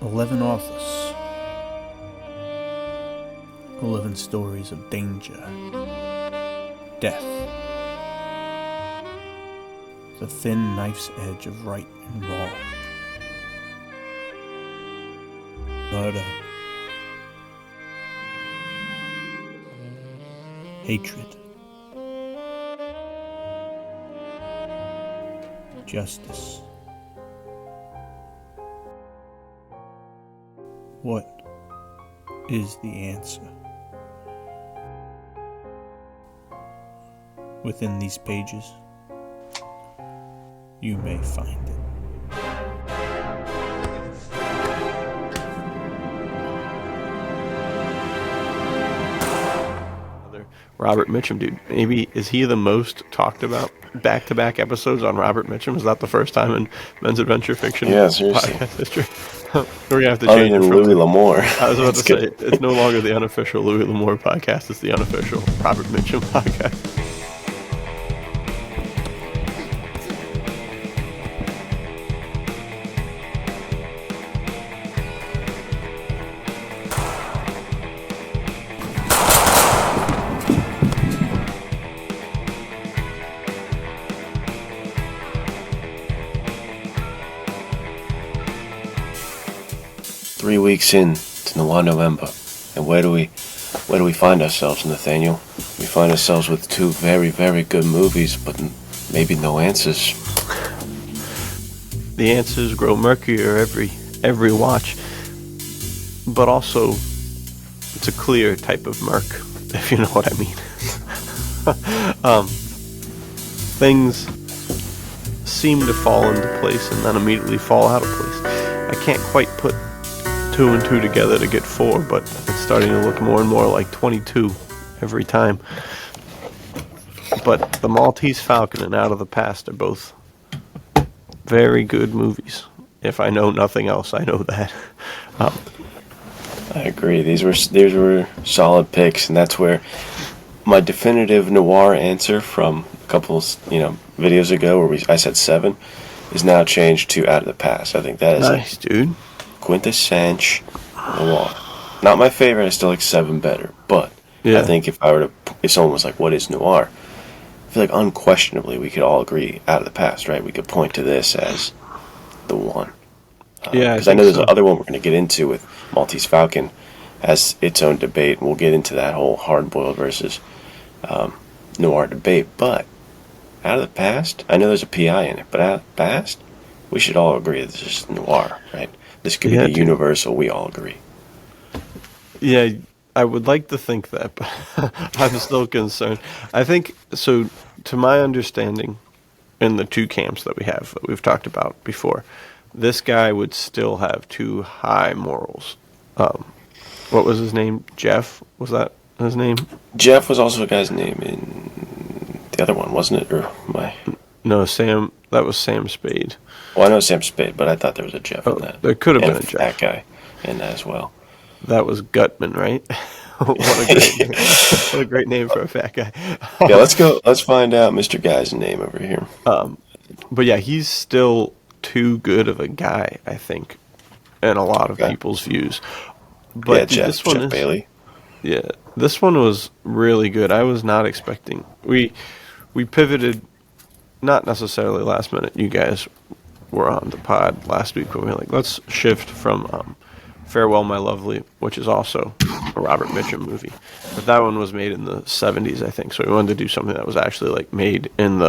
11 authors, 11 stories of danger, death, the thin knife's edge of right and wrong, murder, hatred, justice. What is the answer? Within these pages, you may find it. Robert Mitchum, dude. Maybe, is he the most talked about back-to-back episodes on Robert Mitchum? Is that the first time in men's adventure fiction podcast history? We're going to have to change it from Louis L'Amour. I was about to say, it's no longer the unofficial Louis L'Amour podcast. It's the unofficial Robert Mitchum podcast. 3 weeks in to Noir November, and where do we find ourselves, Nathaniel? We find ourselves with two very, very good movies, but maybe no answers. The answers grow murkier every watch, but also it's a clear type of murk, if you know what I mean. Things seem to fall into place and then immediately fall out of place. I can't quite put 2 and 2 together to get 4, but it's starting to look more and more like 22 every time. But The Maltese Falcon and Out of the Past are both very good movies. If I know nothing else, I know that. I agree. These were solid picks, and that's where my definitive noir answer from a couple videos ago, where I said 7, is now changed to Out of the Past. I think that is nice, dude. Quintessential noir. Not my favorite. I still like 7 better, but yeah. I think if someone was like, "What is noir?" I feel like unquestionably we could all agree Out of the Past, right? We could point to this as the one. Because I know there's another one we're going to get into with Maltese Falcon has its own debate, and we'll get into that whole hardboiled versus noir debate. But Out of the Past, I know there's a PI in it, but Out of the Past, we should all agree that this is noir, right? This could be the universal, we all agree. Yeah, I would like to think that, but I'm still concerned. I think, so to my understanding, in the 2 camps that we've talked about before, this guy would still have too high morals. What was his name? Jeff? Was that his name? Jeff was also a guy's name in the other one, wasn't it? Or No, Sam. That was Sam Spade. Well, I know Sam Spade, but I thought there was a Jeff in that. There could have been a Jeff. Jeff. That guy in that as well. That was Gutman, right? What a great name for a fat guy. Yeah, let's go. Let's find out Mr. Guy's name over here. But yeah, he's still too good of a guy, I think, in a lot of people's views. But yeah, this one Jeff Bailey. Yeah, this one was really good. I was not expecting. We pivoted, not necessarily last minute. You guys were on the pod last week when we were like, let's shift from Farewell, My Lovely, which is also a Robert Mitchum movie. But that one was made in the 70s, I think. So we wanted to do something that was actually like made in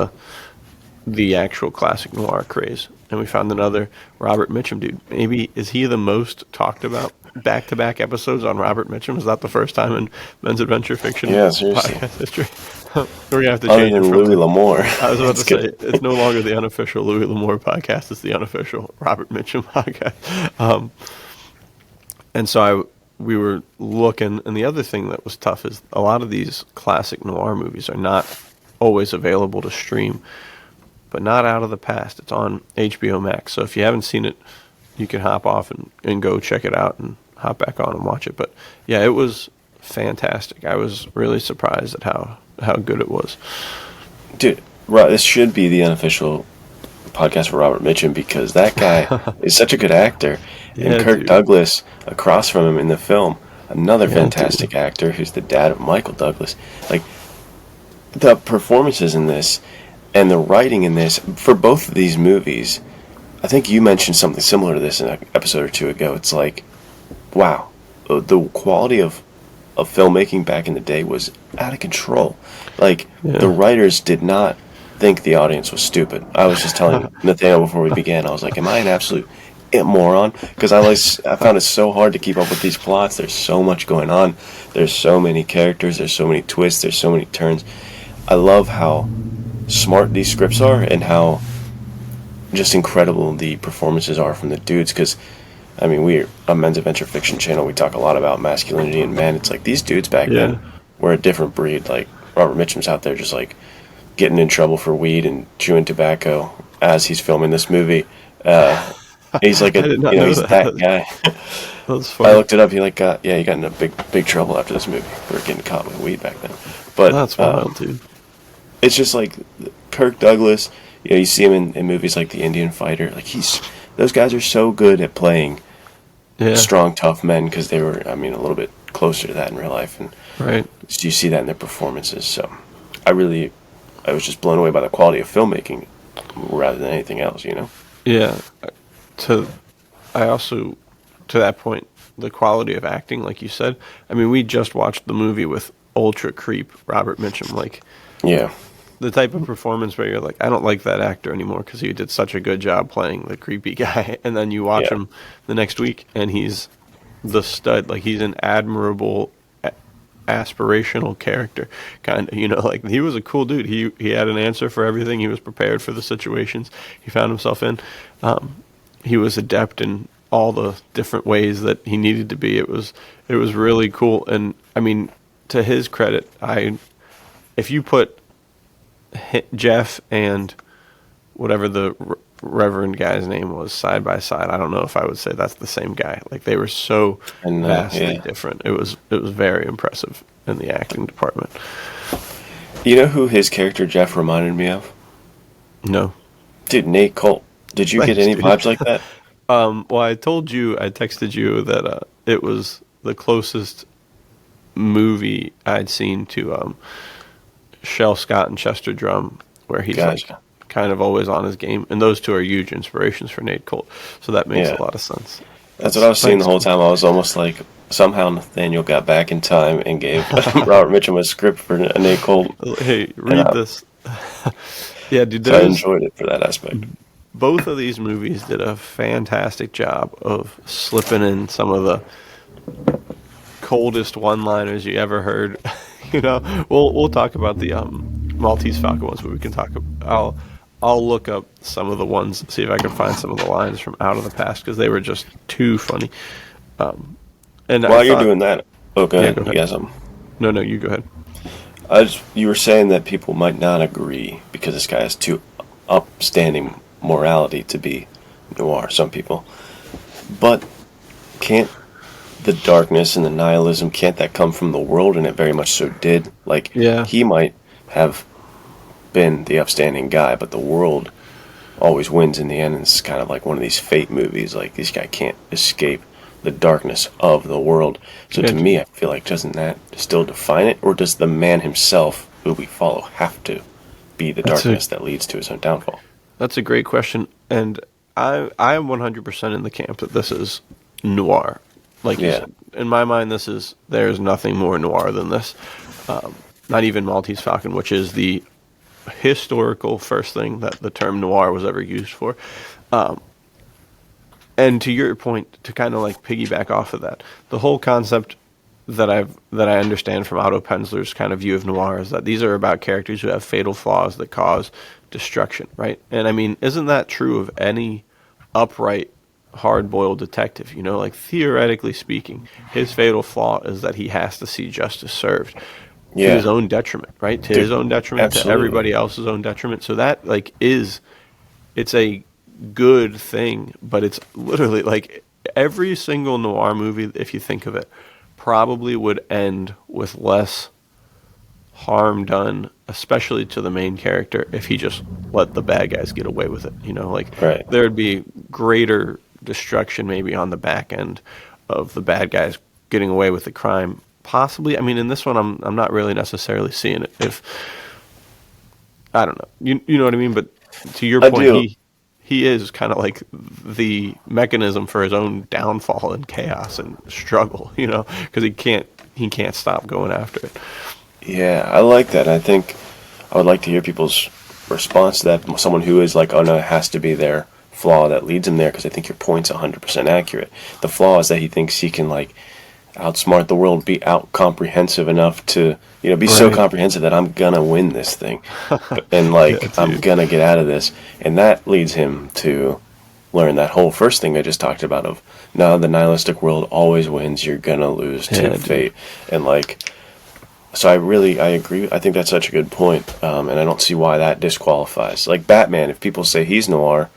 the actual classic noir craze. And we found another Robert Mitchum, dude. Maybe, is he the most talked about back-to-back episodes on Robert Mitchum? Is that the first time in men's adventure fiction podcast history? We're going to have to change it from Louis L'Amour. I was about to say, it's no longer the unofficial Louis L'Amour podcast. It's the unofficial Robert Mitchum podcast. And so we were looking, and the other thing that was tough is a lot of these classic noir movies are not always available to stream, but not Out of the Past. It's on HBO Max. So if you haven't seen it, you can hop off and go check it out and hop back on and watch it. But yeah, it was fantastic. I was really surprised at how good it was. Dude, this should be the unofficial podcast for Robert Mitchum, because that guy is such a good actor, And Yeah, Kirk dude. Douglas, across from him in the film, another Yeah, fantastic dude. actor who's the dad of Michael Douglas. Like, the performances in this and the writing in this, for both of these movies, I think you mentioned something similar to this in an episode or two ago. It's like, wow, the quality of filmmaking back in the day was out of control. Like, the Yeah. writers did not think the audience was stupid. I was just telling Nathaniel before we began, I was like, am I an absolute moron? Because I found it so hard to keep up with these plots. There's so much going on. There's so many characters. There's so many twists. There's so many turns. I love how smart these scripts are and how just incredible the performances are from the dudes. Because I mean, we're a men's adventure fiction channel. We talk a lot about masculinity and men. It's like these dudes back then Yeah. were a different breed. Like Robert Mitchum's out there just like getting in trouble for weed and chewing tobacco as he's filming this movie. Uh, he's like I did not know he's that that. guy. That's I funny. looked it up. He he got into big trouble after this movie for getting caught with weed back then. But That's wild, dude. it's just like Kirk Douglas. You know, you see him in movies like The Indian Fighter. Like those guys are so good at playing Yeah. strong, tough men because they were, I mean, a little bit closer to that in real life, and Right. you see that in their performances. So, I was just blown away by the quality of filmmaking rather than anything else. You know? Yeah. To I also to that point, the quality of acting, like you said. I mean, we just watched the movie with ultra creep Robert Mitchum. Like Yeah, the type of performance where you're like, I don't like that actor anymore because he did such a good job playing the creepy guy, and then you watch yeah, him the next week and he's the stud. Like he's an admirable, aspirational character, kind of. You know, like he was a cool dude. He had an answer for everything. He was prepared for the situations he found himself in. He was adept in all the different ways that he needed to be. It was really cool, and I mean, to his credit, if you put Jeff and whatever the Reverend guy's name was side by side, I don't know if I would say that's the same guy. Like they were so and vastly yeah. different. It was very impressive in the acting department. You know who his character Jeff reminded me of? No, Dude, Nate Colt. Did you get thanks, any dude. vibes like that? Well, I texted you that it was the closest movie I'd seen to Shell Scott and Chester Drum, where he's like Gotcha. kind of always on his game, and those two are huge inspirations for Nate Colt. So that makes Yeah. a lot of sense. That's what I was seeing the Thanks. whole time. I was almost like somehow Nathaniel got back in time and gave Robert Mitchum a script for Nate Colt, Hey, and read this. Yeah, dude, so I enjoyed it for that aspect. both of these movies did a fantastic job of slipping in some of the coldest one-liners you ever heard. You know, we'll talk about the Maltese Falcon ones, but we can talk. I'll look up some of the ones, see if I can find some of the lines from Out of the Past because they were just too funny. And I While you're thought, doing that, oh, go yeah, ahead. go You ahead. got something? No, you go ahead. You were saying that people might not agree because this guy has too upstanding morality to be noir. Some people, but can't the darkness and the nihilism, can't that come from the world? And it very much so did. Like, Yeah, he might have been the upstanding guy, but the world always wins in the end. And it's kind of like one of these fate movies. Like, this guy can't escape the darkness of the world. So yeah, to me, I feel like, doesn't that still define it? Or does the man himself, who we follow, have to be the that's a darkness that leads to his own downfall? that's a great question, and I am 100% in the camp that this is noir. Like you Yeah. said, in my mind, there's nothing more noir than this. Not even Maltese Falcon, which is the historical first thing that the term noir was ever used for. And to your point, to kind of like piggyback off of that, the whole concept that I understand from Otto Penzler's kind of view of noir is that these are about characters who have fatal flaws that cause destruction, right? And I mean, isn't that true of any upright, hard-boiled detective? You know, like theoretically speaking, his fatal flaw is that he has to see justice served to his Yeah. own detriment, right? To his Dude, own detriment, to absolutely. everybody else's own detriment. So that like it's a good thing, but it's literally like every single noir movie, if you think of it, probably would end with less harm done, especially to the main character, if he just let the bad guys get away with it. You know, like Right. there'd be greater destruction maybe on the back end of the bad guys getting away with the crime. Possibly. I mean, in this one, I'm not really necessarily seeing it. If I don't know, you know what I mean. But to your point, he is kind of like the mechanism for his own downfall and chaos and struggle. You know, because he can't stop going after it. Yeah, I like that. I think I would like to hear people's response to that. Someone who is like, oh no, it has to be their flaw that leads him there, because I think your point's 100% accurate. The flaw is that he thinks he can like outsmart the world, be out comprehensive enough to, be so comprehensive that I'm gonna win this thing, and like I'm gonna get out of this, and that leads him to learn that whole first thing I just talked about of, no, the nihilistic world always wins. You're gonna lose to fate, and like. So I agree. I think that's such a good point, and I don't see why that disqualifies. Like Batman, if people say he's noir,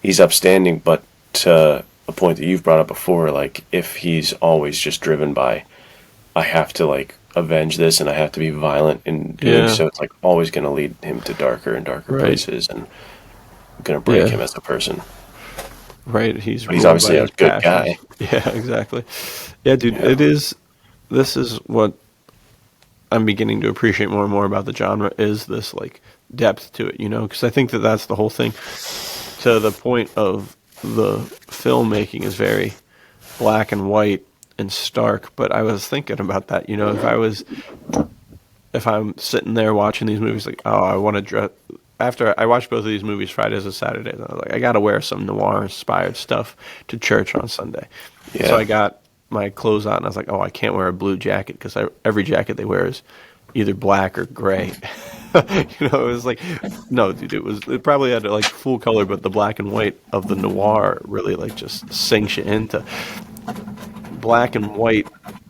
he's upstanding, but to a point that you've brought up before, like if he's always just driven by, I have to like avenge this and I have to be violent in doing so, it's like always going to lead him to darker and darker places and going to break him as a person. Right. He's obviously a good guy. Yeah, exactly. Yeah, dude, this is what I'm beginning to appreciate more and more about the genre, is this like depth to it, because I think that that's the whole thing. To the point of the filmmaking is very black and white and stark, but I was thinking about that, if I'm sitting there watching these movies, like, oh, I want to dress. After I watched both of these movies, Fridays and Saturdays, I was like, I got to wear some noir-inspired stuff to church on Sunday. Yeah. So I got my clothes on, and I was like, oh, I can't wear a blue jacket, because every jacket they wear is either black or gray. It was like, no, dude, it probably had like full color, but the black and white of the noir really like just sinks you into black and white,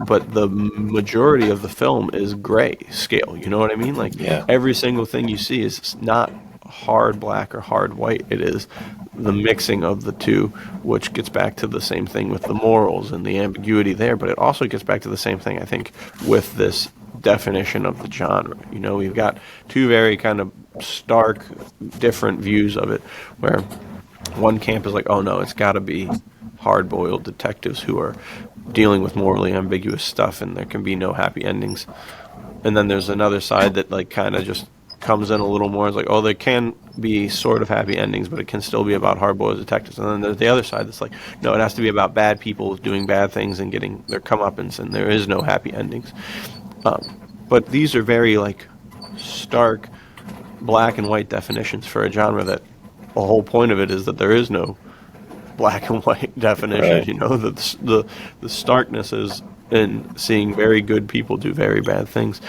but the majority of the film is gray scale. You know what I mean? Like every single thing you see is not hard black or hard white. It is the mixing of the two, which gets back to the same thing with the morals and the ambiguity there, but it also gets back to the same thing, I think, with this definition of the genre. We've got two very kind of stark, different views of it, where one camp is like, oh no, it's got to be hard-boiled detectives who are dealing with morally ambiguous stuff, and there can be no happy endings. And then there's another side that like kind of just comes in a little more. It's like, oh, there can be sort of happy endings, but it can still be about hard-boiled detectives. And then there's the other side that's like, no, it has to be about bad people doing bad things and getting their comeuppance, and there is no happy endings. But these are very like stark black and white definitions for a genre that the whole point of it is that there is no black and white definition. Right. The starkness is in seeing very good people do very bad things.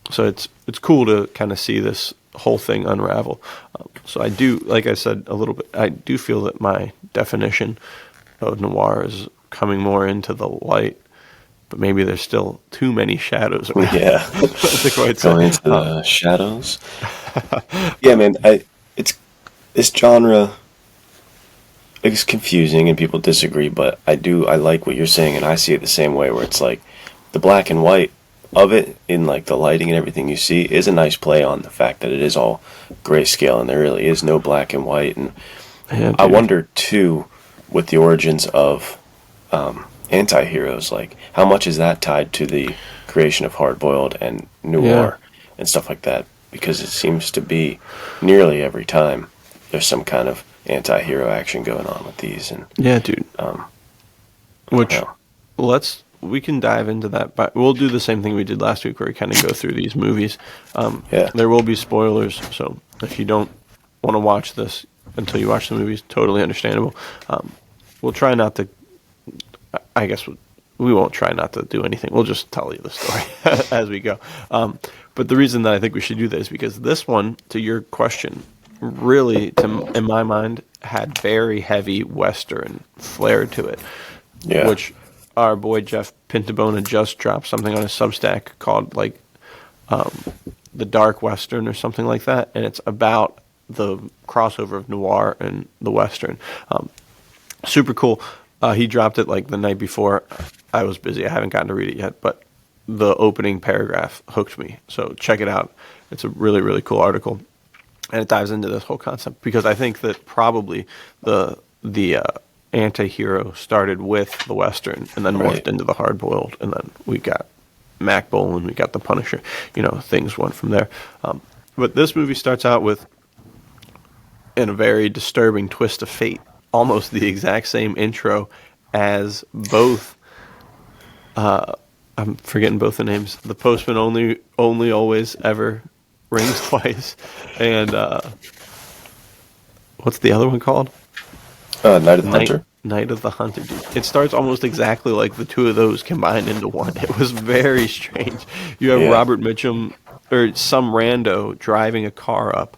So it's cool to kind of see this whole thing unravel. So I do, like I said a little bit, I do feel that my definition of noir is coming more into the light. But maybe there's still too many shadows around. Yeah. Going into the shadows. Yeah, man. It's this genre is confusing and people disagree, but I like what you're saying, and I see it the same way, where it's like the black and white of it in like the lighting and everything you see is a nice play on the fact that it is all grayscale and there really is no black and white. And I wonder too, with the origins of anti-heroes, like how much is that tied to the creation of hard-boiled and noir and stuff like that, because it seems to be nearly every time there's some kind of anti-hero action going on with these. And dude, we can dive into that, but we'll do the same thing we did last week, where we kind of go through these movies. There will be spoilers, so if you don't want to watch this until you watch the movies, totally understandable. We'll try not to, I guess we won't try not to do anything. We'll just tell you the story as we go. But the reason that I think we should do this is because this one, to your question, really, in my mind, had very heavy Western flair to it. Yeah. Which our boy Jeff Pintabona just dropped something on his Substack called like the Dark Western or something like that, and it's about the crossover of noir and the Western. Super cool. He dropped it like the night before. I was busy. I haven't gotten to read it yet, but the opening paragraph hooked me. So check it out. It's a really, really cool article, and it dives into this whole concept, because I think that probably the anti-hero started with the Western and then morphed into the hard-boiled, and then we got Mac Bolan, we got the Punisher. Things went from there. But this movie starts out with, in a very disturbing twist of fate, almost the exact same intro as both. I'm forgetting both the names. The Postman only always ever rings twice, and what's the other one called? Night of the Hunter. Night of the Hunter, dude. It starts almost exactly like the two of those combined into one. It was very strange. You have Robert Mitchum or some rando driving a car up.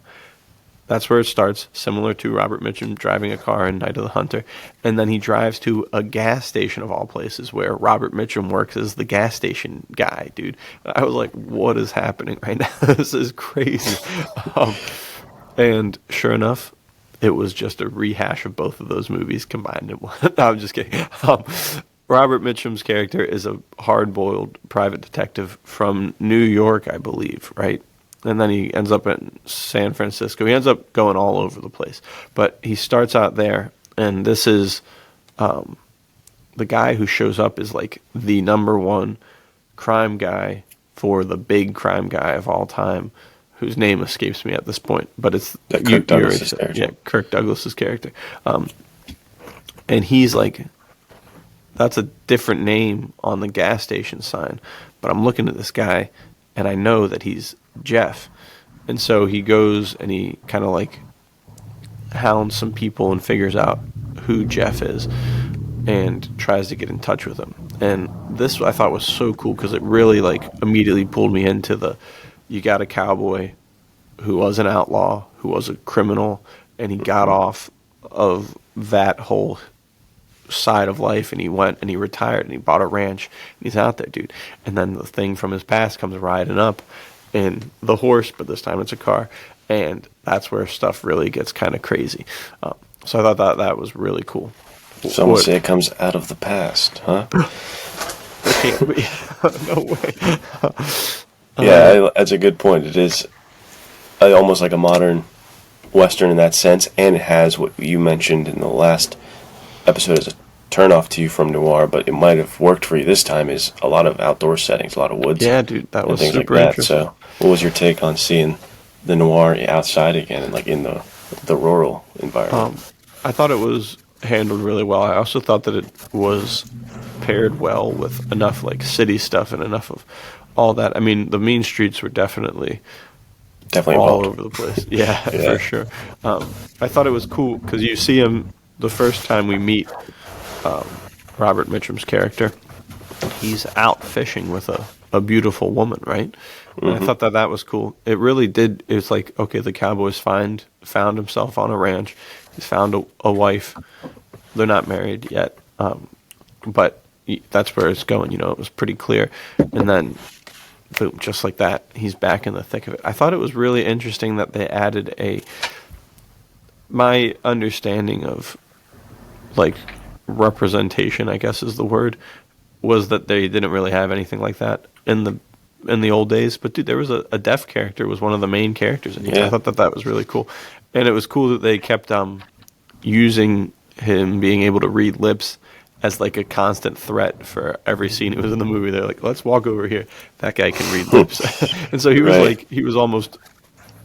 That's where it starts, similar to Robert Mitchum driving a car in Night of the Hunter. And then he drives to a gas station of all places where Robert Mitchum works as the gas station guy, dude. I was like, what is happening right now? This is crazy. And sure enough, it was just a rehash of both of those movies combined in one. No, I'm just kidding. Robert Mitchum's character is a hard-boiled private detective from New York, I believe, right? And then he ends up in San Francisco. He ends up going all over the place. But he starts out there, and this is the guy who shows up is like the number one crime guy for the big crime guy of all time, whose name escapes me at this point. But it's Kirk Douglas's character. Yeah, Kirk Douglas's character. And he's like, that's a different name on the gas station sign. But I'm looking at this guy, and I know that he's Jeff. And so he goes and he kind of like hounds some people and figures out who Jeff is and tries to get in touch with him. And this I thought was so cool because it really like immediately pulled me into you got a cowboy who was an outlaw, who was a criminal, and he got off of that whole side of life, and he went and he retired and he bought a ranch and he's out there, dude. And then the thing from his past comes riding up in the horse, but this time it's a car, and that's where stuff really gets kind of crazy. So I thought that was really cool. Some would say it comes out of the past, huh? No way. Yeah, that's a good point. It is almost like a modern Western in that sense, and it has what you mentioned in the last episode as a turn-off to you from noir, but it might have worked for you this time, is a lot of outdoor settings, a lot of woods. Yeah, dude, that was things super like that. interesting. So what was your take on seeing the noir outside again and like in the rural environment? I thought it was handled really well. I also thought that it was paired well with enough like city stuff and enough of all that. I mean, the mean streets were definitely all over the place. Yeah, for sure. I thought it was cool because you see him the first time we meet Robert Mitchum's character. He's out fishing with a beautiful woman, right? And I thought that was cool. It really did. It's like, okay, the cowboy's found himself on a ranch. He's found a wife. They're not married yet, but that's where it's going. It was pretty clear. And then, boom, just like that, he's back in the thick of it. I thought it was really interesting that they added my understanding of, like, representation, I guess is the word, was that they didn't really have anything like that in the old days. But dude, there was a deaf character, was one of the main characters, and I thought that was really cool. And it was cool that they kept using him being able to read lips as like a constant threat for every scene it was in the movie. They're like, let's walk over here, that guy can read lips. And so he was he was almost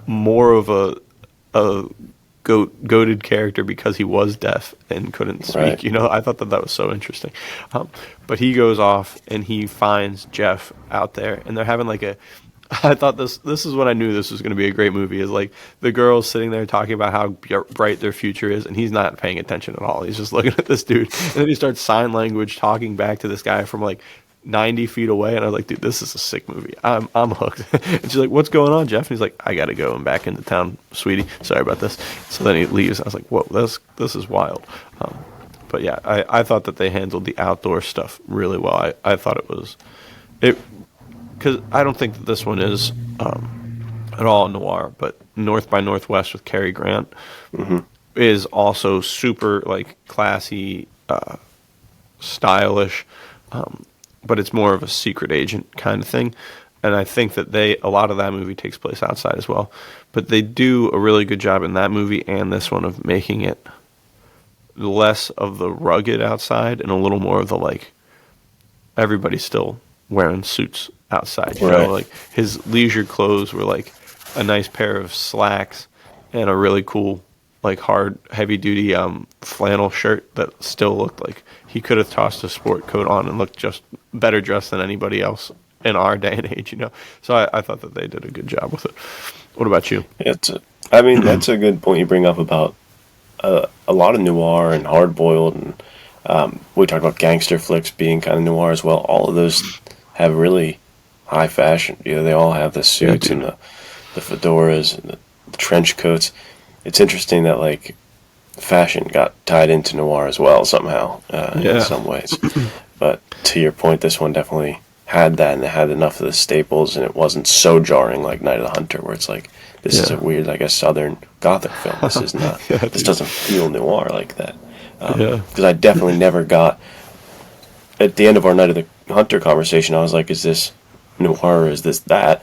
more of a goated character because he was deaf and couldn't speak. I thought that was so interesting. But he goes off and he finds Jeff out there, and they're having like I thought this is when I knew this was going to be a great movie, is like the girls sitting there talking about how bright their future is, and he's not paying attention at all. He's just looking at this dude, and then he starts sign language talking back to this guy from like 90 feet away, and I was like, dude, this is a sick movie. I'm hooked. And she's like, what's going on, Jeff? And he's like, I gotta go. I'm back into town, sweetie. Sorry about this. So then he leaves. I was like, whoa, this is wild. But yeah, I thought that they handled the outdoor stuff really well. I thought because I don't think that this one is at all noir, but North by Northwest with Cary Grant is also super like classy, stylish, but it's more of a secret agent kind of thing. And I think that a lot of that movie takes place outside as well. But they do a really good job in that movie and this one of making it less of the rugged outside and a little more of the like everybody's still wearing suits outside. You know, like his leisure clothes were like a nice pair of slacks and a really cool like hard heavy duty flannel shirt that still looked like he could have tossed a sport coat on and looked just better dressed than anybody else in our day and age, you know. So I thought that they did a good job with it. What about you? I mean, that's a good point you bring up about a lot of noir and hard-boiled, and we talked about gangster flicks being kind of noir as well. All of those have really high fashion. You know, they all have the suits and the fedoras and the trench coats. It's interesting that like fashion got tied into noir as well somehow in some ways. But to your point, this one definitely had that, and it had enough of the staples, and it wasn't so jarring like Night of the Hunter, where it's like, this is a weird, I guess, Southern Gothic film. This is not. This doesn't feel noir like that. Because I definitely never got. At the end of our Night of the Hunter conversation, I was like, "Is this noir or is this that?"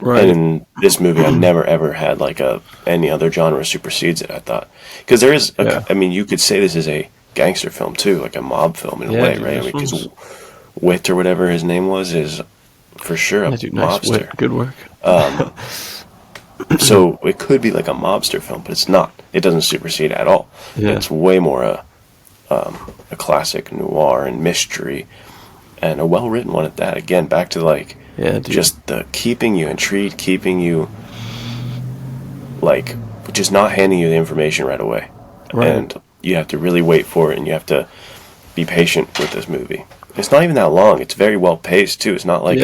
Right. And in this movie, I never ever had like any other genre supersedes it. I thought, because there is. I mean, you could say this is a gangster film too, like a mob film in a way, right? Because Wit or whatever his name was is for sure a mobster. Nice Wit. Good work. So it could be like a mobster film, but it's not. It doesn't supersede at all. Yeah. It's way more a classic noir and mystery, and a well-written one at that. Again, back to like just the keeping you intrigued, keeping you like just not handing you the information right away, and you have to really wait for it, and you have to be patient with this movie. It's not even that long. It's very well paced too. It's not like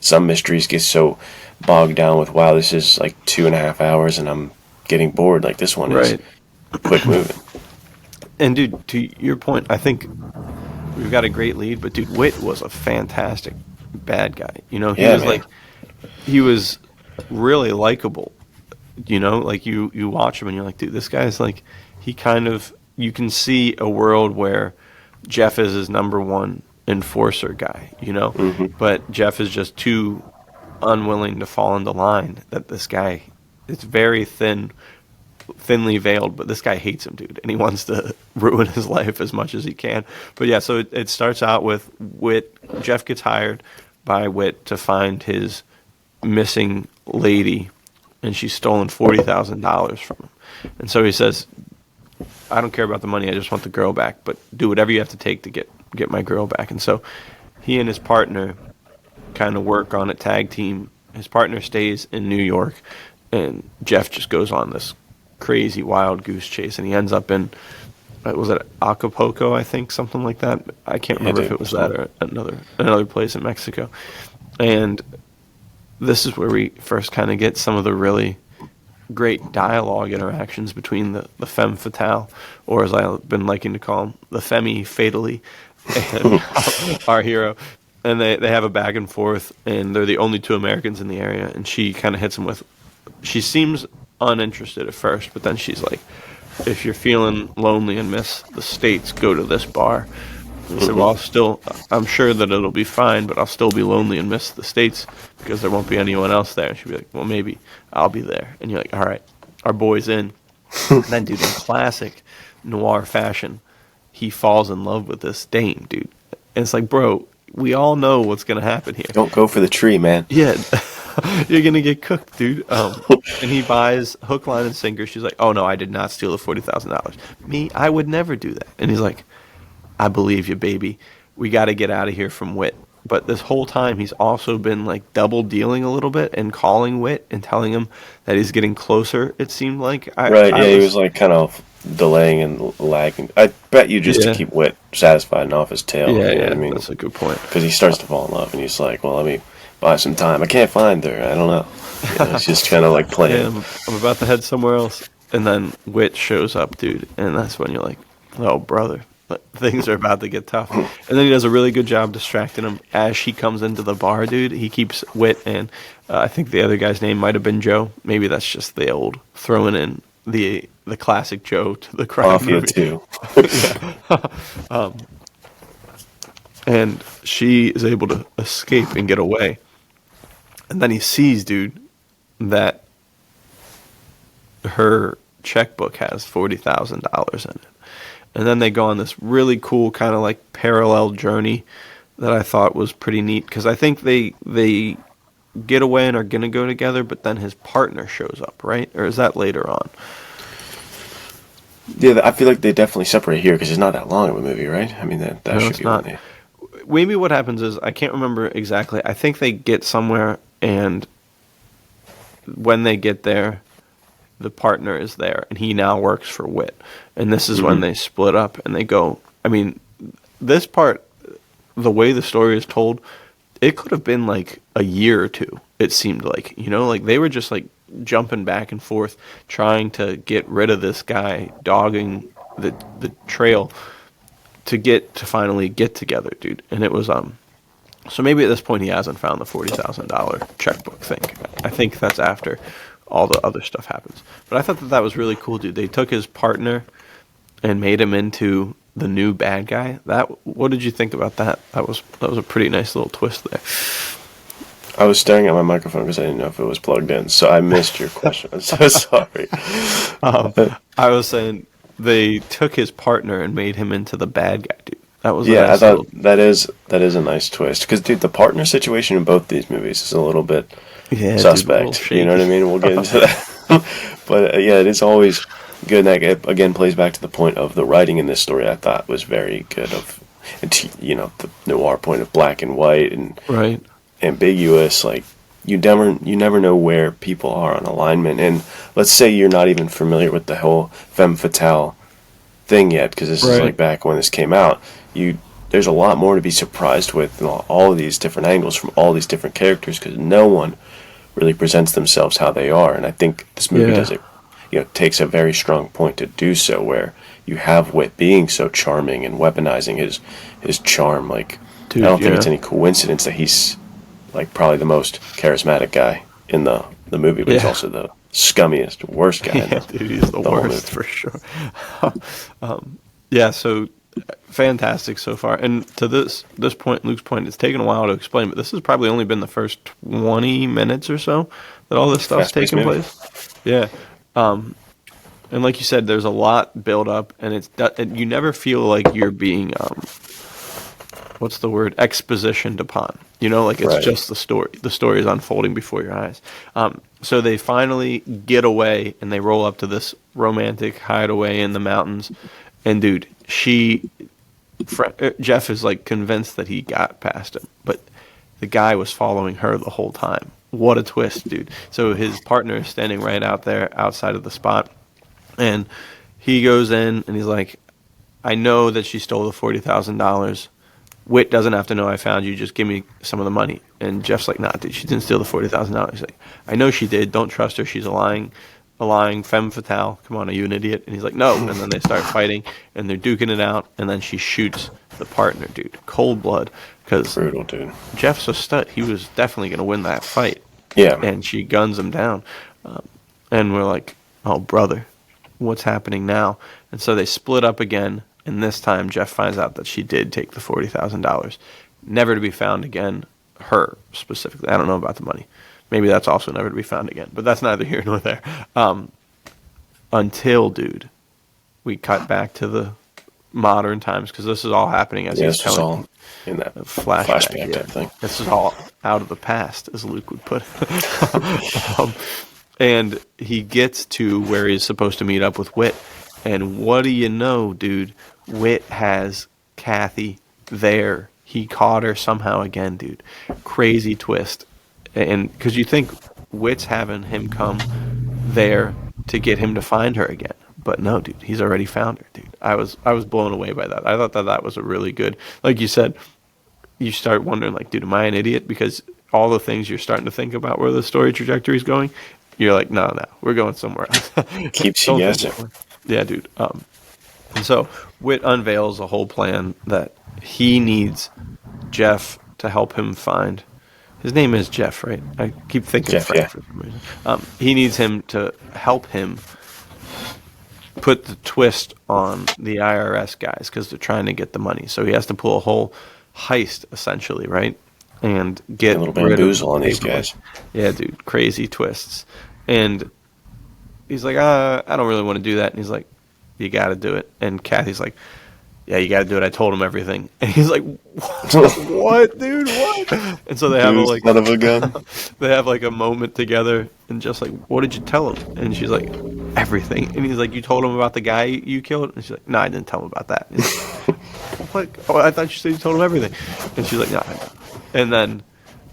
some mysteries get so bogged down with, wow, this is like 2.5 hours and I'm getting bored. Like this one is quick moving. And dude, to your point, I think we've got a great lead, but dude, Wit was a fantastic bad guy. You know, he was really likable. You know, like you watch him and you're like, dude, this guy's like, he kind of, you can see a world where Jeff is his number one enforcer guy, you know, but Jeff is just too unwilling to fall into line. That this guy, it's very thinly veiled, but this guy hates him, dude, and he wants to ruin his life as much as he can. But yeah, so it starts out with Wit. Jeff gets hired by Wit to find his missing lady, and she's stolen $40,000 from him. And so he says, I don't care about the money, I just want the girl back, but do whatever you have to take to get my girl back. And so he and his partner kind of work on a tag team. His partner stays in New York, and Jeff just goes on this crazy wild goose chase, and he ends up in, was it Acapulco, I think, something like that. I can't remember if it was that or another place in Mexico. And this is where we first kind of get some of the really great dialogue interactions between the femme fatale, or as I've been liking to call him, the femme fatally, and our hero. And they have a back and forth, and they're the only two Americans in the area, and she kind of hits him with, she seems uninterested at first, but then she's like, if you're feeling lonely and miss the States, go to this bar. And he said, well, I'm sure that it'll be fine, but I'll still be lonely and miss the States because there won't be anyone else there. And she'd be like, well, maybe I'll be there. And you're like, all right, our boy's in. And then, dude, in classic noir fashion, he falls in love with this dame, dude. And it's like, bro, we all know what's going to happen here. Don't go for the tree, man. Yeah. You're going to get cooked, dude. And he buys hook, line, and sinker. She's like, oh, no, I did not steal the $40,000. Me, I would never do that. And he's like, I believe you, baby. We got to get out of here from Wit. But this whole time, he's also been like double dealing a little bit and calling Wit and telling him that he's getting closer, it seemed like. He was like kind of delaying and lagging. I bet you just to keep Wit satisfied and off his tail. Yeah, you know what I mean? That's a good point. Because he starts to fall in love and he's like, well, let me buy some time. I can't find her. I don't know. You know, it's just kind of like playing. Yeah, I'm about to head somewhere else. And then Wit shows up, dude. And that's when you're like, oh, brother. But things are about to get tough. And then he does a really good job distracting him as she comes into the bar, dude. He keeps Wit, and I think the other guy's name might have been Joe. Maybe that's just the old throwing in the classic Joe to the crime movie. Too. And she is able to escape and get away. And then he sees, dude, that her checkbook has $40,000 in it. And then they go on this really cool kind of like parallel journey that I thought was pretty neat, because I think they get away and are going to go together, but then his partner shows up, right? Or is that later on? Yeah, I feel like they definitely separate here because it's not that long of a movie, right? I mean, that No, should it's be not. when they... Maybe what happens is, I can't remember exactly. I think they get somewhere, and when they get there, the partner is there, and he now works for Wit. And this is when they split up, and they go... I mean, this part, the way the story is told, it could have been like a year or two, it seemed like. You know, like they were just like jumping back and forth, trying to get rid of this guy, dogging the trail to finally get together, dude. And it was so maybe at this point he hasn't found the $40,000 checkbook thing. I think that's after all the other stuff happens. But I thought that was really cool, dude. They took his partner and made him into the new bad guy. What did you think about that? That was a pretty nice little twist there. I was staring at my microphone because I didn't know if it was plugged in, so I missed your question. I'm so sorry. I was saying they took his partner and made him into the bad guy, dude. That was I thought that is a nice twist, because dude, the partner situation in both these movies is a little bit suspect. Dude, you know what I mean? We'll get into that. But it is always good. And that again plays back to the point of the writing in this story. I thought was very good. The noir point of black and white and right. ambiguous. Like you never know where people are on alignment. And let's say you're not even familiar with the whole femme fatale thing yet, because this is like back when this came out. There's a lot more to be surprised with in all of these different angles from all these different characters, because no one really presents themselves how they are. And I think this movie does it. Takes a very strong point to do so, where you have Wit being so charming and weaponizing his charm. Like, dude, I don't think it's any coincidence that he's like probably the most charismatic guy in the movie, but he's also the scummiest, worst guy. Dude, he's the worst for sure. So fantastic so far. And to this point, Luke's point, it's taken a while to explain, but this has probably only been the first 20 minutes or so that all this stuff's taking place. Yeah. And like you said, there's a lot built up, and you never feel like you're being, what's the word? Expositioned upon. Like it's just the story. The story is unfolding before your eyes. So they finally get away, and they roll up to this romantic hideaway in the mountains. And dude, Jeff is like convinced that he got past him, but the guy was following her the whole time. What a twist, dude. So his partner is standing right out there outside of the spot, and he goes in and he's like, I know that she stole the $40,000. Wit doesn't have to know I found you. Just give me some of the money. And Jeff's like, nah, dude, she didn't steal the $40,000. He's like, I know she did. Don't trust her. She's a lying femme fatale. Come on, are you an idiot? And he's like, no. And then they start fighting, and they're duking it out, and then she shoots the partner, dude. Cold blood. Brutal, dude. Jeff's a stud. He was definitely going to win that fight. Yeah. And she guns him down. And we're like, oh, brother, what's happening now? And so they split up again, and this time Jeff finds out that she did take the $40,000. Never to be found again, her specifically. I don't know about the money. Maybe that's also never to be found again, but that's neither here nor there. Until, dude, we cut back to the modern times, because this is all happening as he's telling all in that flashback type thing. This is all out of the past, as Luke would put it. And he gets to where he's supposed to meet up with Wit, and what do you know, dude? Wit has Kathy there. He caught her somehow again, dude. Crazy twist. And because you think Wit's having him come there to get him to find her again, but no, dude, he's already found her, dude. I was blown away by that. I thought that was a really good, like you said, you start wondering, like, dude, am I an idiot? Because all the things you're starting to think about where the story trajectory is going, you're like, no, we're going somewhere else. Keeps you guessing. Yeah, dude. And so Wit unveils a whole plan that he needs Jeff to help him find. His name is Jeff, right? I keep thinking Jeff, Frank for some reason. He needs him to help him put the twist on the IRS guys, because they're trying to get the money. So he has to pull a whole heist, essentially, right? And get a little bamboozle on these guys. Yeah, dude, crazy twists. And he's like, I don't really want to do that. And he's like, You got to do it. And Kathy's like, yeah, you got to do it. I told him everything. And he's like, what, dude? What? And so they have like, son of a gun. they have like a moment together and just like, what did you tell him? And she's like, everything. And he's like, you told him about the guy you killed? And she's like, no, I didn't tell him about that. And he's like, what? Oh, I thought you said you told him everything. And she's like, no, I didn't. And then,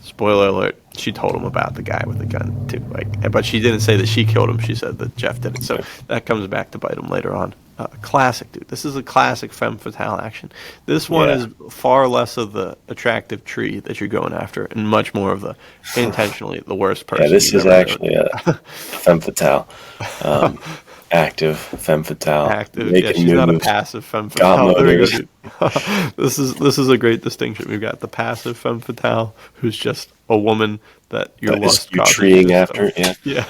spoiler alert, she told him about the guy with the gun too. Like, but she didn't say that she killed him. She said that Jeff did it. So that comes back to bite him later on. Classic, dude. This is a classic femme fatale action. This one is far less of the attractive tree that you're going after, and much more of the intentionally the worst person. Yeah, this is actually a femme fatale. Active femme fatale. Active. Yeah, she's not a passive femme fatale. There we go, this is a great distinction. We've got the passive femme fatale, who's just a woman that you're treeing after. Yeah.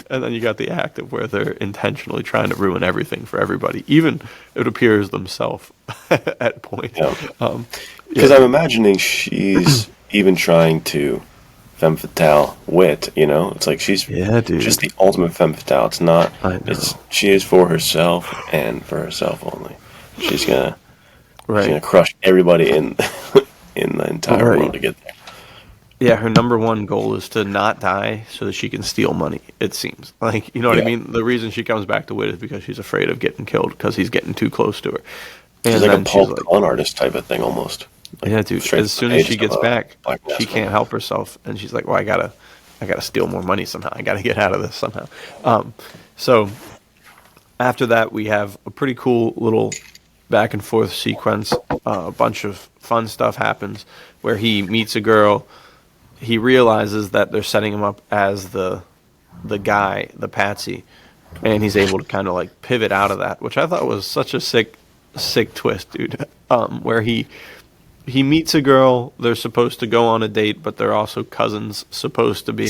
And then you got the active, where they're intentionally trying to ruin everything for everybody, even it appears themselves at points. Because I'm imagining she's even trying to femme fatale wit, it's like she's just the ultimate femme fatale. It's not. She is for herself and for herself only. She's gonna crush everybody in in the entire world to get there. Yeah, her number one goal is to not die so that she can steal money, it seems. Like, you know what I mean? The reason she comes back to Wit is because she's afraid of getting killed because he's getting too close to her. And she's like a pulp con artist type of thing almost. Like, yeah, dude. As soon as she gets back, she can't help herself. And she's like, well, I gotta steal more money somehow. I gotta get out of this somehow. So after that, we have a pretty cool little back and forth sequence. A bunch of fun stuff happens where he meets a girl. He realizes that they're setting him up as the guy, the patsy, and he's able to kind of like pivot out of that, which I thought was such a sick twist, dude. Where he meets a girl, they're supposed to go on a date, but they're also cousins, supposed to be,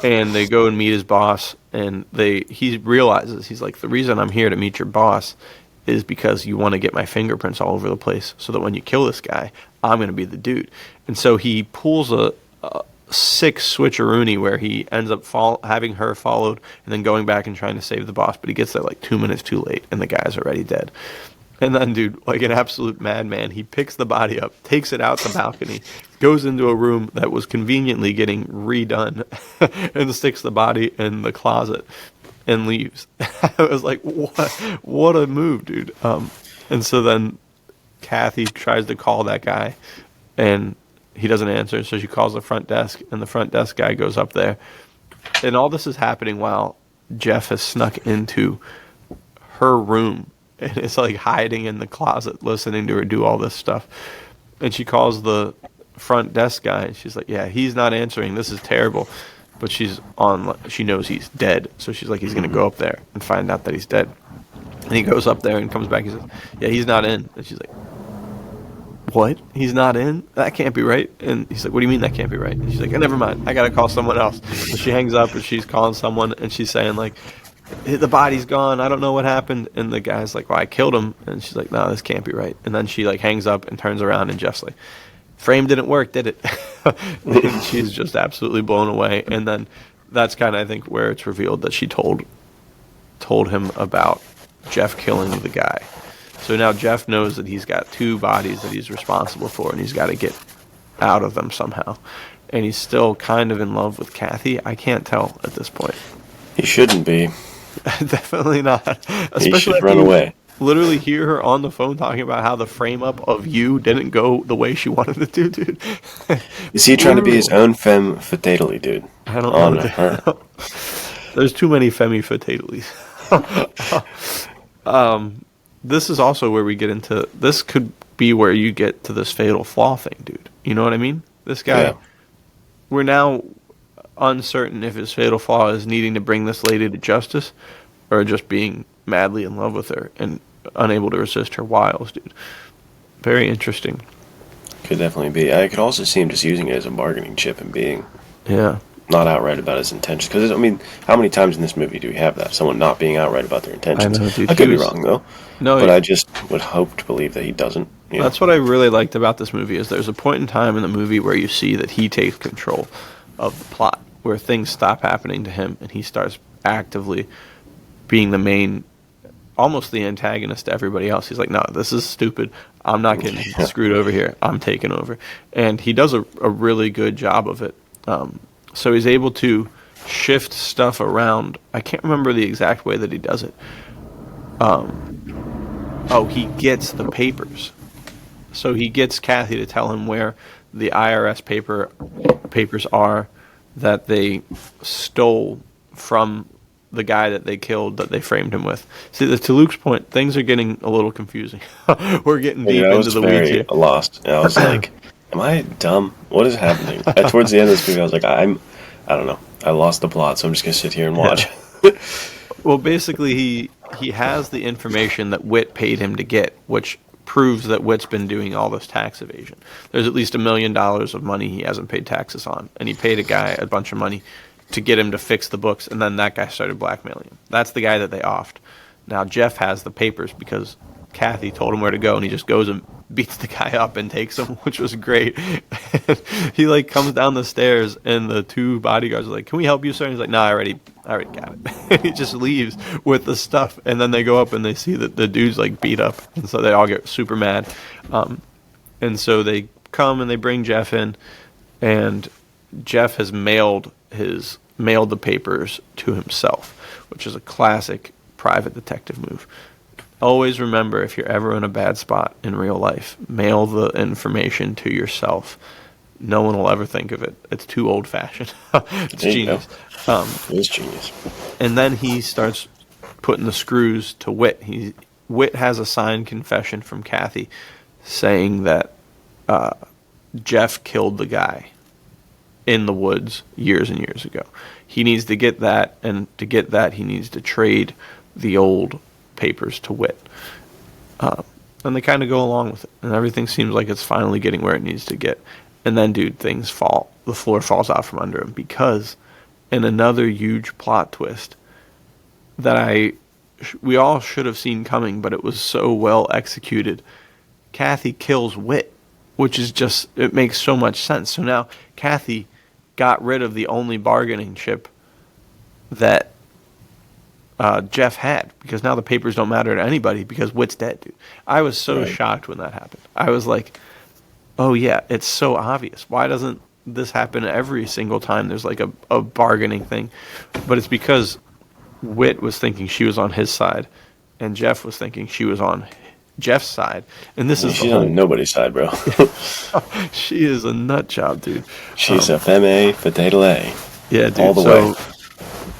and they go and meet his boss, and he realizes, he's like, the reason I'm here to meet your boss is because you want to get my fingerprints all over the place, so that when you kill this guy, I'm going to be the dude. And so he pulls a sick switcheroony where he ends up having her followed and then going back and trying to save the boss, but he gets there like 2 minutes too late and the guy's already dead. And then, dude, like an absolute madman, he picks the body up, takes it out the balcony, goes into a room that was conveniently getting redone, and sticks the body in the closet and leaves. I was like, what a move, dude. And so then Kathy tries to call that guy, and he doesn't answer, so she calls the front desk, and the front desk guy goes up there. And all this is happening while Jeff has snuck into her room, and is like hiding in the closet, listening to her do all this stuff. And she calls the front desk guy, and she's like, yeah, he's not answering. This is terrible. But she knows he's dead, so she's like, he's going to go up there and find out that he's dead. And he goes up there and comes back, he says, yeah, he's not in. And she's like, what? He's not in? That can't be right. And he's like, what do you mean that can't be right? And she's like, never mind, I gotta call someone else. So she hangs up and she's calling someone, and she's saying like, the body's gone, I don't know what happened. And the guy's like, well, I killed him. And she's like, no, this can't be right. And then she like hangs up and turns around, and Jeff's like, frame didn't work, did it? And she's just absolutely blown away. And then that's kind of, I think, where it's revealed that she told him about Jeff killing the guy. So now Jeff knows that he's got two bodies that he's responsible for, and he's got to get out of them somehow. And he's still kind of in love with Kathy. I can't tell at this point. He shouldn't be. Definitely not. Especially he should run away. Literally hear her on the phone talking about how the frame up of you didn't go the way she wanted it to, dude. Is he trying to be his own femme fatale, dude? I don't know. Her. There's too many femme fatales. This is also where we get into, this could be where you get to this fatal flaw thing, dude. You know what I mean? This guy, we're now uncertain if his fatal flaw is needing to bring this lady to justice or just being madly in love with her and unable to resist her wiles, dude. Very interesting. Could definitely be. I could also see him just using it as a bargaining chip and being not outright about his intentions. Because, I mean, how many times in this movie do we have that? Someone not being outright about their intentions. I know, dude. I could be wrong, though. No, but I just would hope to believe that he doesn't. That's what I really liked about this movie, is there's a point in time in the movie where you see that he takes control of the plot, where things stop happening to him and he starts actively being the main almost the antagonist to everybody else. He's like, no, this is stupid. I'm not getting screwed over here. I'm taking over. And he does a really good job of it. So he's able to shift stuff around. I can't remember the exact way that he does it. He gets the papers. So he gets Kathy to tell him where the IRS papers are that they stole from the guy that they killed, that they framed him with. See, to Luke's point, things are getting a little confusing. We're getting deep into the weeds here. Lost. And I was like, am I dumb? What is happening? Towards the end of this movie, I was like, I don't know. I lost the plot, so I'm just going to sit here and watch. Yeah. Well, basically, he has the information that Whit paid him to get, which proves that Whit's been doing all this tax evasion. There's at least $1 million of money he hasn't paid taxes on, and he paid a guy a bunch of money to get him to fix the books, and then that guy started blackmailing him. That's the guy that they offed. Now Jeff has the papers because Kathy told him where to go, and he just goes and beats the guy up and takes him, which was great. He like comes down the stairs, and the two bodyguards are like, "Can we help you, sir?" And he's like, "No, I already got it." He just leaves with the stuff, and then they go up and they see that the dude's like beat up, and so they all get super mad. And so they come and they bring Jeff in, and Jeff has mailed the papers to himself, which is a classic private detective move. Always remember, if you're ever in a bad spot in real life, mail the information to yourself. No one will ever think of it. It's too old-fashioned. It's genius. It is genius. And then he starts putting the screws to Whit. Whit has a signed confession from Kathy saying that Jeff killed the guy in the woods years and years ago. He needs to get that, and to get that, he needs to trade the old papers to Whit. And they kind of go along with it, and everything seems like it's finally getting where it needs to get. And then, dude, things fall. The floor falls out from under him because, in another huge plot twist that we all should have seen coming, but it was so well executed, Kathy kills Whit, which is just, it makes so much sense. So now Kathy got rid of the only bargaining chip that Jeff had, because now the papers don't matter to anybody because Whit's dead, dude. I was so shocked when that happened. I was like, oh yeah, it's so obvious. Why doesn't this happen every single time there's like a bargaining thing? But it's because Whit was thinking she was on his side, and Jeff was thinking she was on Jeff's side. And she's on nobody's side, bro. She is a nut job, dude. She's a femme fatale. Yeah, dude. All the way.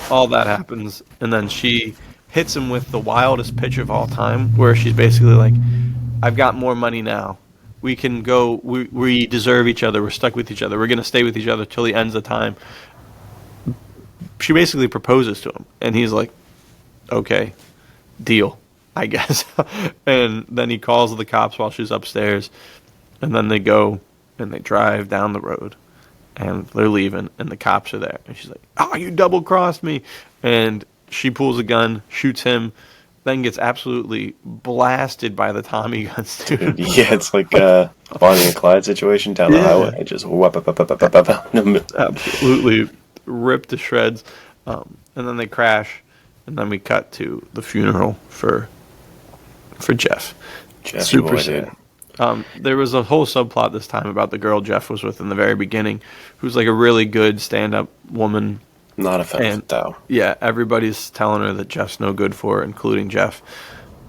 All that happens, and then she hits him with the wildest pitch of all time, where she's basically like, I've got more money now. We can go, we deserve each other, we're stuck with each other, we're going to stay with each other till the ends of time. She basically proposes to him, and he's like, okay, deal, I guess. And then he calls the cops while she's upstairs, and then they go, and they drive down the road. And they're leaving, and the cops are there. And she's like, "Oh, you double-crossed me." And she pulls a gun, shoots him, then gets absolutely blasted by the Tommy guns, dude. Yeah, it's like a Bonnie and Clyde situation down the highway. Just absolutely ripped to shreds. And then they crash, and then we cut to the funeral for Jeff. Super sad. There was a whole subplot this time about the girl Jeff was with in the very beginning, who's like a really good stand-up woman. Not a fan, though. Yeah, everybody's telling her that Jeff's no good for her, including Jeff.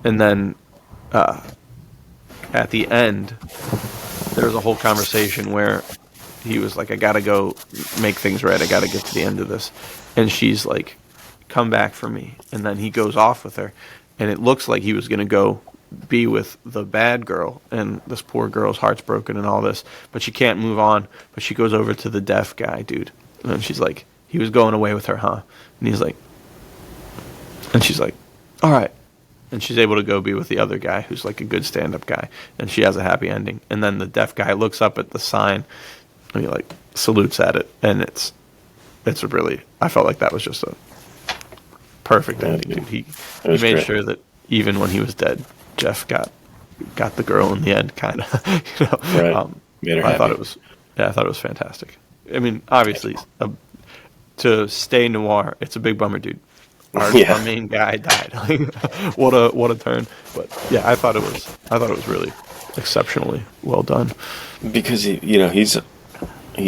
And then at the end, there was a whole conversation where he was like, I gotta go make things right. I gotta get to the end of this. And she's like, come back for me. And then he goes off with her. And it looks like he was gonna go be with the bad girl, and this poor girl's heart's broken and all this, but she can't move on. But she goes over to the deaf guy, dude, and she's like, he was going away with her, huh? And he's like, and she's like, all right. And she's able to go be with the other guy who's like a good stand-up guy, and she has a happy ending. And then the deaf guy looks up at the sign and he like salutes at it, and it's a really, I felt like that was just a perfect ending, dude. He made great. Sure that even when he was dead, Jeff got the girl in the end, kind of. You know? Right. Made her happy. I thought it was fantastic. I mean, obviously, to stay noir, it's a big bummer, dude. our main guy died. Like, what a turn. But yeah, I thought it was really exceptionally well done. Because he's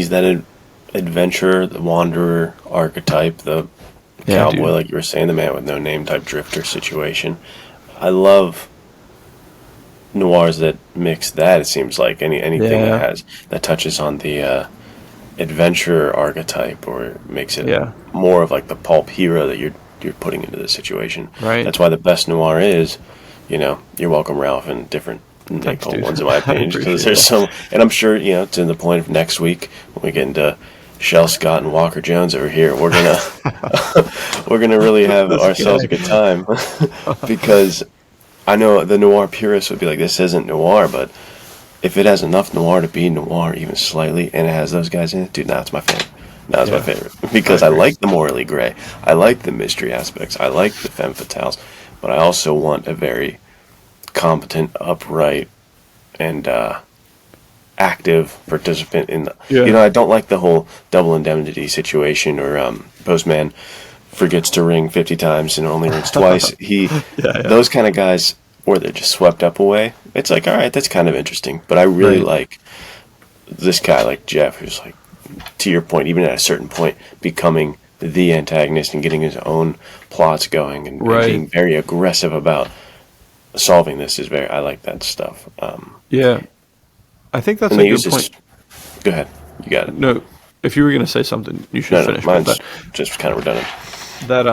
that adventurer, the wanderer archetype, the cowboy, dude. like you were saying, the man with no name type drifter situation. I love noirs that mix that. It seems like anything that touches on the adventurer archetype, or makes it more of like the pulp hero that you're putting into the situation. Right. That's why the best noir is, You're Welcome, Ralph, and different Thanks, dude. ones in my opinion, because there's that. and I'm sure to the point of next week when we get into Shell Scott and Walker Jones over here, we're gonna really have ourselves a good time because I know the noir purists would be like, this isn't noir, but if it has enough noir to be noir even slightly, and it has those guys in it, dude, now it's my favorite. Now it's my favorite because I like the morally gray, I like the mystery aspects, I like the femme fatales, but I also want a very competent, upright, and active participant in the. I don't like the whole double indemnity situation, or postman forgets to ring 50 times and only rings twice. Those kind of guys, or they're just swept up away. It's like, all right, that's kind of interesting, but I really like this guy, like Jeff, who's like, to your point, even at a certain point, becoming the antagonist and getting his own plots going, and being very aggressive about solving this. I like that stuff. I think that's a good point. Go ahead, you got it. No, if you were going to say something, you should finish. Mine's that. Just kind of redundant. That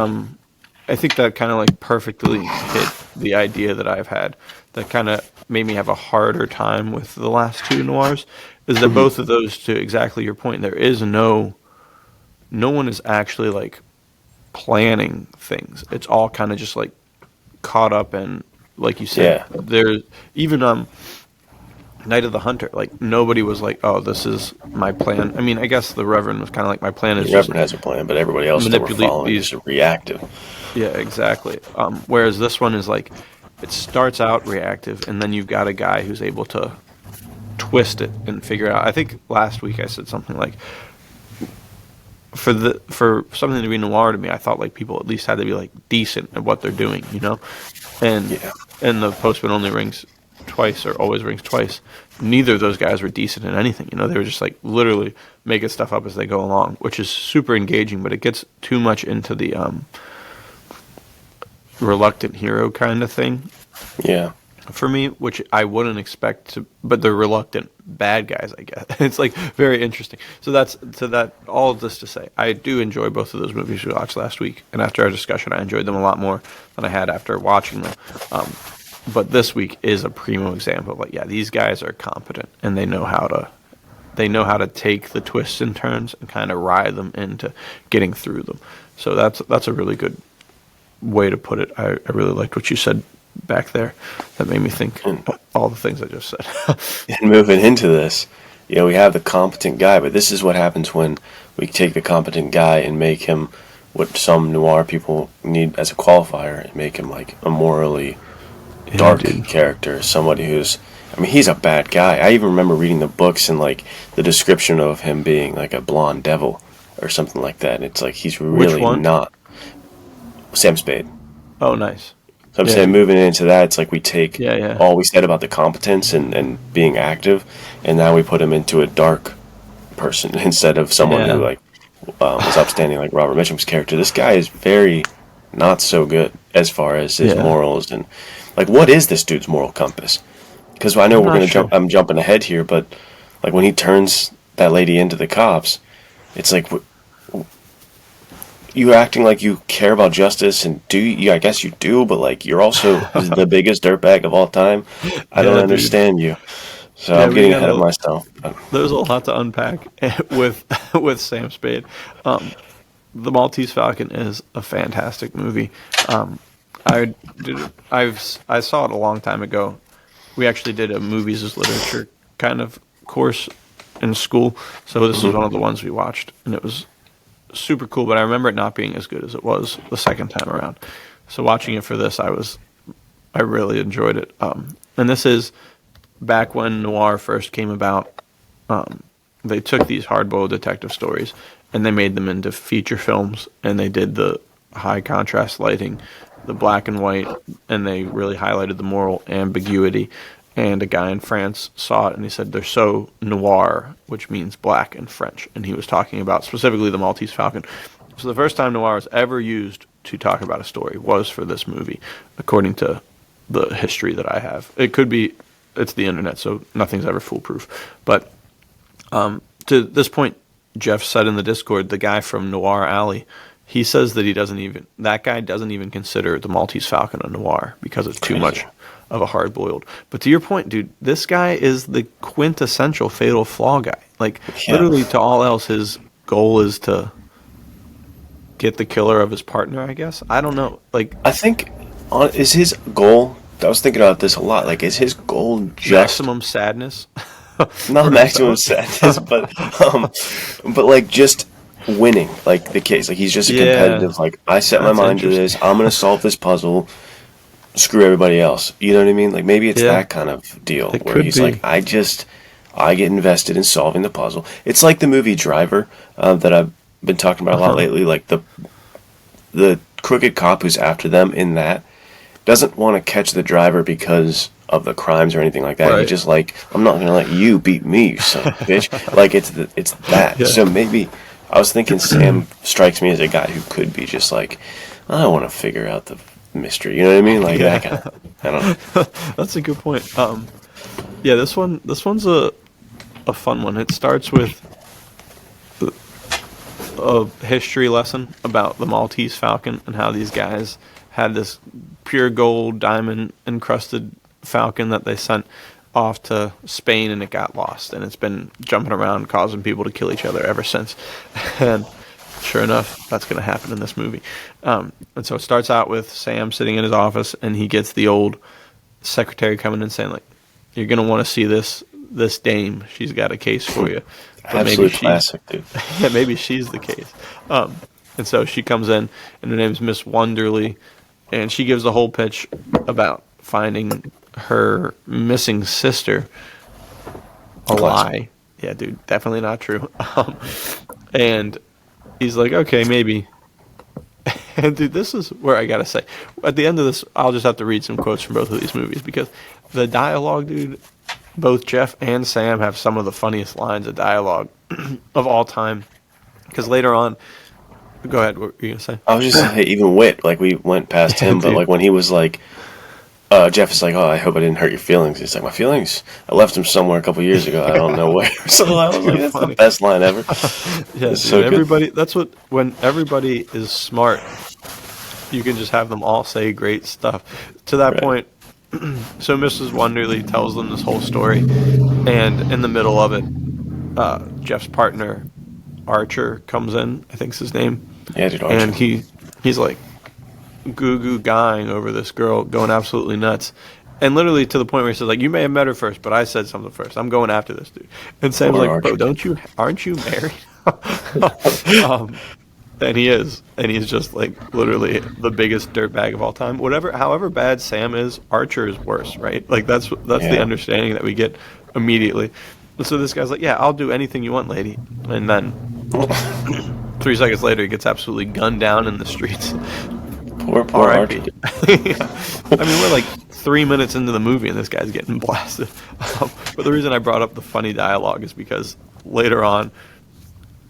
I think that kind of like perfectly hit the idea that I've had. That kind of made me have a harder time with the last two noirs. Is that both of those, to exactly your point, there is no one is actually like planning things. It's all kind of just like caught up in, like you said, there's even Night of the Hunter, like nobody was like, oh, this is my plan. I mean, I guess the Reverend was kind of like, my plan is the Reverend has a plan, but everybody else that we're following is reactive. Yeah, exactly. Whereas this one is like, it starts out reactive, and then you've got a guy who's able to twist it and figure out. I think last week I said something like, for something to be noir to me, I thought like people at least had to be like decent at what they're doing, and the postman only rings twice, or always rings twice. Neither of those guys were decent in anything. They were just like literally making stuff up as they go along, which is super engaging, but it gets too much into the reluctant hero kind of thing. Yeah. For me, which I wouldn't expect to, but they're reluctant bad guys, I guess. It's like very interesting. So all of this to say, I do enjoy both of those movies we watched last week, and after our discussion, I enjoyed them a lot more than I had after watching them. But this week is a primo example of like, these guys are competent, and they know how to take the twists and turns and kind of ride them into getting through them. So that's a really good way to put it. I really liked what you said back there. That made me think all the things I just said. And moving into this, we have the competent guy, but this is what happens when we take the competent guy and make him what some noir people need as a qualifier, and make him like a morally dark character, somebody who's, he's a bad guy. I even remember reading the books and like the description of him being like a blonde devil or something like that. And it's like, he's really not. Sam Spade. Oh, nice. So I'm saying, moving into that, it's like we take all we said about the competence and being active, and now we put him into a dark person instead of someone who like was upstanding, like Robert Mitchum's character. This guy is very not so good as far as his morals, and like, what is this dude's moral compass? Because I know we're gonna I'm jumping ahead here, but like when he turns that lady into the cops, it's like, you acting like you care about justice, and I guess you do, but like, you're also the biggest dirtbag of all time. I don't understand you. So I'm getting ahead of myself. There's a lot to unpack with Sam Spade. The Maltese Falcon is a fantastic movie. I saw it a long time ago. We actually did a movies as literature kind of course in school, so this was one of the ones we watched, and it was super cool, but I remember it not being as good as it was the second time around. So watching it for this, I really enjoyed it. And this is back when noir first came about. They took these hardboiled detective stories and they made them into feature films, and they did the high contrast lighting, the black and white, and they really highlighted the moral ambiguity. And a guy in France saw it and he said they're so noir, which means black in French. And he was talking about specifically the Maltese Falcon. So the first time noir was ever used to talk about a story was for this movie, according to the history that I have. It could be, it's the internet, so nothing's ever foolproof. But to this point, Jeff said in the Discord, the guy from Noir Alley, he says that that guy doesn't even consider the Maltese Falcon a noir because it's too much of a hard-boiled. But to your point, dude, this guy is the quintessential fatal flaw guy. Like, literally to all else, his goal is to get the killer of his partner, I guess. I don't know. Like, I think, is his goal, I was thinking about this a lot, like, is his goal just... maximum sadness? Not maximum sadness, but like, just winning, like, the case. Like, he's just a competitive, like, I set my mind to this, I'm going to solve this puzzle, screw everybody else. You know what I mean? Like, maybe it's that kind of deal where he's like, I get invested in solving the puzzle. It's like the movie Driver that I've been talking about a lot lately. Like, the crooked cop who's after them in that doesn't want to catch the driver because of the crimes or anything like that. Right. He's just like, I'm not going to let you beat me, you son of a bitch. Like, it's that. Yeah. So maybe, I was thinking Sam strikes me as a guy who could be just like, I want to figure out the mystery. You know what I mean? Like, that kind of, I don't know. That's a good point. Yeah, this one's a fun one. It starts with a history lesson about the Maltese Falcon and how these guys had this pure gold diamond encrusted falcon that they sent off to Spain and it got lost, and it's been jumping around causing people to kill each other ever since. And sure enough, that's going to happen in this movie. And so it starts out with Sam sitting in his office, and he gets the old secretary coming in saying, like, you're going to want to see this dame. She's got a case for you. But absolute classic, dude. Yeah, maybe she's the case. And so she comes in, and her name's Miss Wonderly, and she gives the whole pitch about finding her missing sister. A lie. Yeah, dude, definitely not true. And he's like, okay, maybe. And dude, this is where I gotta say, at the end of this, I'll just have to read some quotes from both of these movies, because the dialogue, dude, both Jeff and Sam have some of the funniest lines of dialogue of all time. Because later on, go ahead, what were you gonna say? I was just saying, even Wit, like, we went past him, but like when he was like, Jeff is like, oh, I hope I didn't hurt your feelings. He's like, my feelings? I left them somewhere a couple years ago. I don't know where. So I was like, that's the best line ever. Yeah, dude, so everybody, that's what, when everybody is smart, you can just have them all say great stuff. To that point, so Mrs. Wonderly tells them this whole story, and in the middle of it, Jeff's partner, Archer, comes in, I think's his name. Yeah, dude, Archer. And he's like, goo guying over this girl, going absolutely nuts, and literally to the point where he says, like, you may have met her first, but I said something first. I'm going after this dude. And Sam's like, bro, aren't you married? And he is, and he's just like literally the biggest dirtbag of all time. However bad Sam is, Archer is worse, right? Like that's the understanding that we get immediately. And so this guy's like, yeah, I'll do anything you want, lady. And then 3 seconds later, he gets absolutely gunned down in the streets. Poor Archer. I mean, we're like 3 minutes into the movie and this guy's getting blasted. But the reason I brought up the funny dialogue is because later on,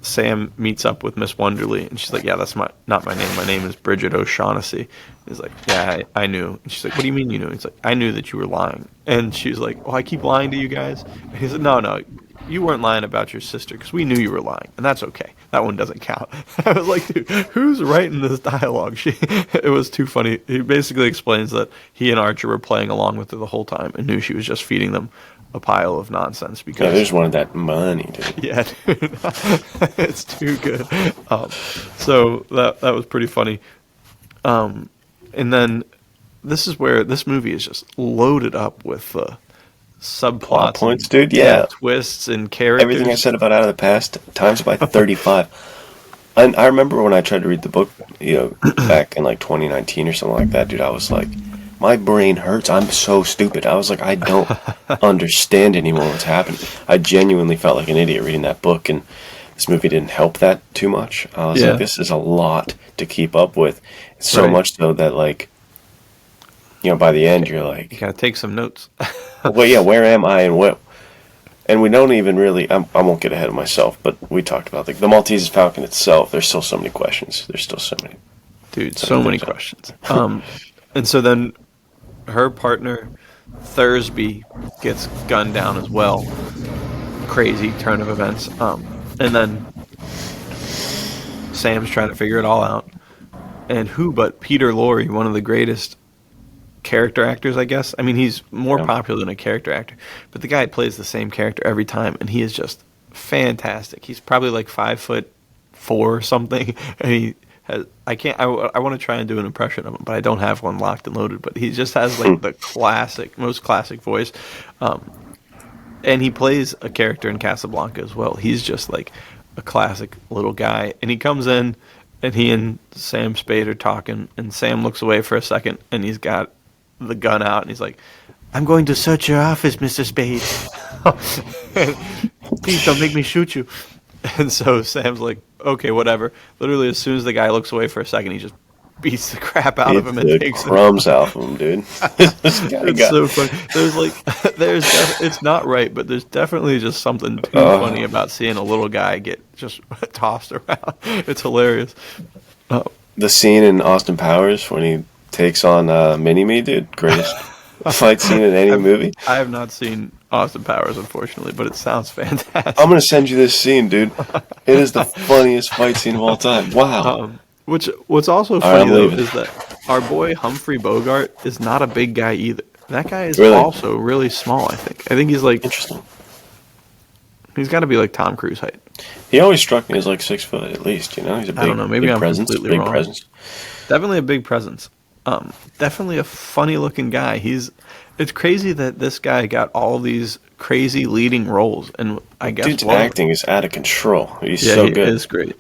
Sam meets up with Miss Wonderly, and she's like, yeah, that's not my name. My name is Bridget O'Shaughnessy. He's like, yeah, I knew. And she's like, what do you mean you knew? He's like, I knew that you were lying. And she's like, oh, I keep lying to you guys? And he's like, no, you weren't lying about your sister, because we knew you were lying, and that's okay. That one doesn't count. I was like, dude, who's writing this dialogue? It was too funny. He basically explains that he and Archer were playing along with her the whole time and knew she was just feeding them a pile of nonsense. Because they just wanted that money, dude. Yeah, dude. It's too good. So that was pretty funny. And then this is where this movie is just loaded up with subplots, plot points, dude. Yeah, twists and characters. Everything I said about Out of the Past times by 35. And I remember when I tried to read the book, back in like 2019 or something like that, dude. I was like, my brain hurts. I'm so stupid. I was like, I don't understand anymore what's happening. I genuinely felt like an idiot reading that book, and this movie didn't help that too much. I was like, this is a lot to keep up with. So much so that, like, you know, by the end, you're like... You gotta take some notes. well, yeah, where am I and what... And we don't even really... I won't get ahead of myself, but we talked about the Maltese Falcon itself. There's still so many questions. There's still so many... Dude, so many questions. And so then her partner, Thursby, gets gunned down as well. Crazy turn of events. And then Sam's trying to figure it all out. And who but Peter Lorre, one of the greatest character actors, I guess. I mean, he's more popular than a character actor, but the guy plays the same character every time, and he is just fantastic. He's probably like 5'4" or something, and he has. I want to try and do an impression of him, but I don't have one locked and loaded. But he just has like the most classic voice, and he plays a character in Casablanca as well. He's just like a classic little guy, and he comes in, and he and Sam Spade are talking, and Sam looks away for a second, and he's got the gun out, and he's like, "I'm going to search your office, Mr. Spade. Please don't make me shoot you." And so Sam's like, "Okay, whatever." Literally, as soon as the guy looks away for a second, he just beats the crap out of him and takes crumbs out of him, dude. It's so funny. It's not right, but there's definitely just something too funny about seeing a little guy get just tossed around. It's hilarious. The scene in Austin Powers when he takes on Mini-Me, dude, greatest fight scene in any movie. I have not seen Austin Powers, unfortunately, but it sounds fantastic. I'm gonna send you this scene, dude. It is the funniest fight scene of all time. Wow. What's also funny though is that our boy Humphrey Bogart is not a big guy either. That guy is also really small. I think he's like interesting. He's got to be like Tom Cruise height. He always struck me as like 6 foot at least. You know, he's a big. I don't know. Maybe I'm completely wrong. Presence. Definitely a big presence. Definitely a funny looking guy. It's crazy that this guy got all these crazy leading roles, and I guess dude's acting is out of control. He's so good. He is great.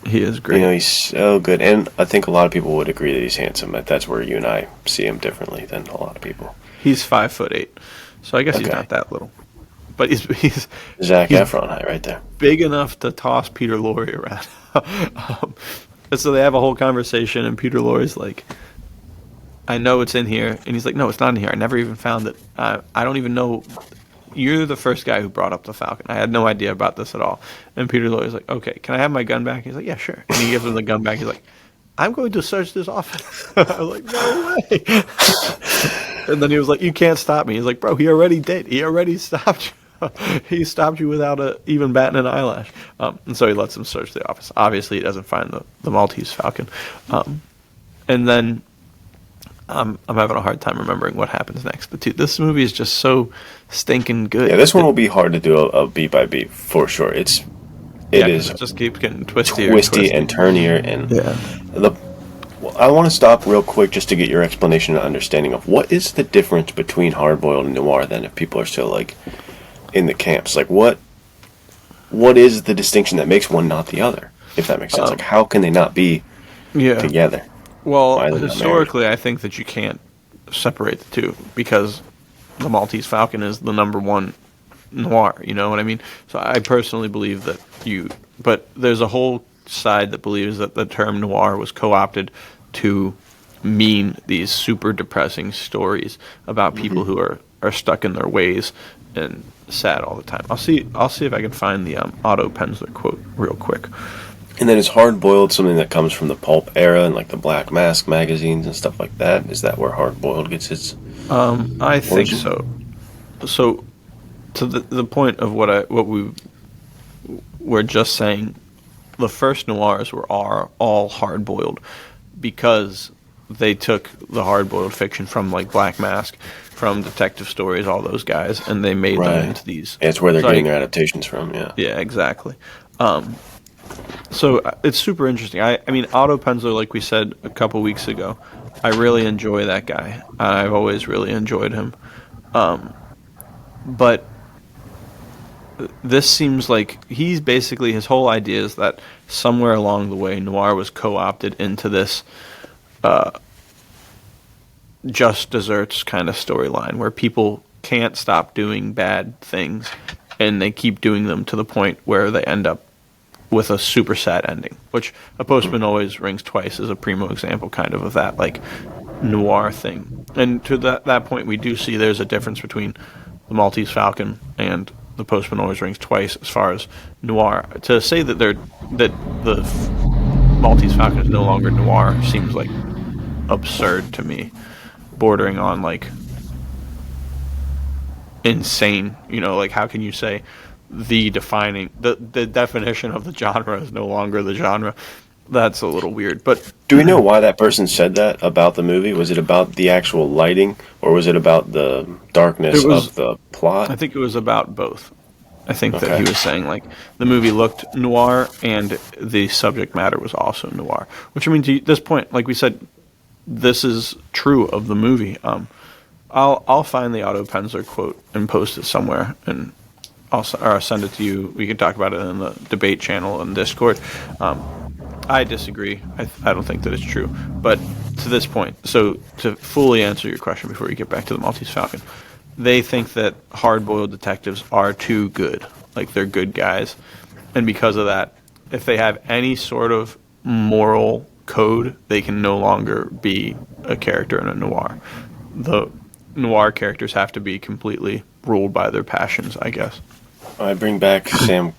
He is great. You know, he's so good, and I think a lot of people would agree that he's handsome. That's where you and I see him differently than a lot of people. He's 5'8", so I guess he's not that little, but he's Zac Efron height right there. Big enough to toss Peter Lorre around. And so they have a whole conversation, and Peter Lorre's like, "I know it's in here," and he's like, "No, it's not in here. I never even found it. I don't even know. You're the first guy who brought up the Falcon. I had no idea about this at all." And Peter Lorre's like, "Okay, can I have my gun back?" He's like, "Yeah, sure." And he gives him the gun back. He's like, "I'm going to search this office." I was like, "No way." And then he was like, "You can't stop me." He's like, "Bro, he already did. He already stopped you. He stopped you without even batting an eyelash." And so he lets him search the office. Obviously, he doesn't find the Maltese Falcon. And then I'm having a hard time remembering what happens next. But dude, this movie is just so stinking good. Yeah, this one will be hard to do a beat by beat for sure. It just keeps getting twisty and turnier, and I want to stop real quick just to get your explanation and understanding of what is the difference between hardboiled and noir. Then, if people are still like in the camps, like what is the distinction that makes one not the other? If that makes sense, like how can they not be together? Well, historically, I think that you can't separate the two because the Maltese Falcon is the number one noir. You know what I mean? So I personally believe that but there's a whole side that believes that the term noir was co-opted to mean these super depressing stories about people who are stuck in their ways and sad all the time. I'll see if I can find the Otto Penzler quote real quick. And then is hard-boiled something that comes from the pulp era and like the Black Mask magazines and stuff like that? Is that where hard-boiled gets its I think so. So to the point of what we were just saying, the first noirs were all hard-boiled because they took the hard-boiled fiction from like Black Mask, from detective stories, all those guys, and they made them into these. Yeah, it's where they're getting their adaptations from. Yeah, exactly. So it's super interesting. I mean, Otto Penzler, like we said a couple weeks ago, I really enjoy that guy. I've always really enjoyed him. But this seems like he's basically, his whole idea is that somewhere along the way, noir was co-opted into this just desserts kind of storyline where people can't stop doing bad things and they keep doing them to the point where they end up with a super sad ending, which A Postman Always Rings Twice is a primo example kind of that like noir thing. And to that point, we do see there's a difference between the Maltese Falcon and The Postman Always Rings Twice as far as noir. To say that the Maltese Falcon is no longer noir seems like absurd to me, bordering on like insane. You know, like how can you say the definition of the genre is no longer the genre? That's a little weird. But do we know why that person said that about the movie? Was it about the actual lighting, or was it about the darkness of the plot? I think it was about both. I think that he was saying like the movie looked noir and the subject matter was also noir. Which I mean, to this point, like we said, this is true of the movie. I'll find the Otto Penzler quote and post it somewhere, and I'll send it to you. We can talk about it in the debate channel on Discord. I disagree. I don't think that it's true. But to this point, so to fully answer your question before we get back to the Maltese Falcon, they think that hard-boiled detectives are too good. Like, they're good guys. And because of that, if they have any sort of moral code, they can no longer be a character in a noir. The noir characters have to be completely ruled by their passions, I guess. I bring back Sam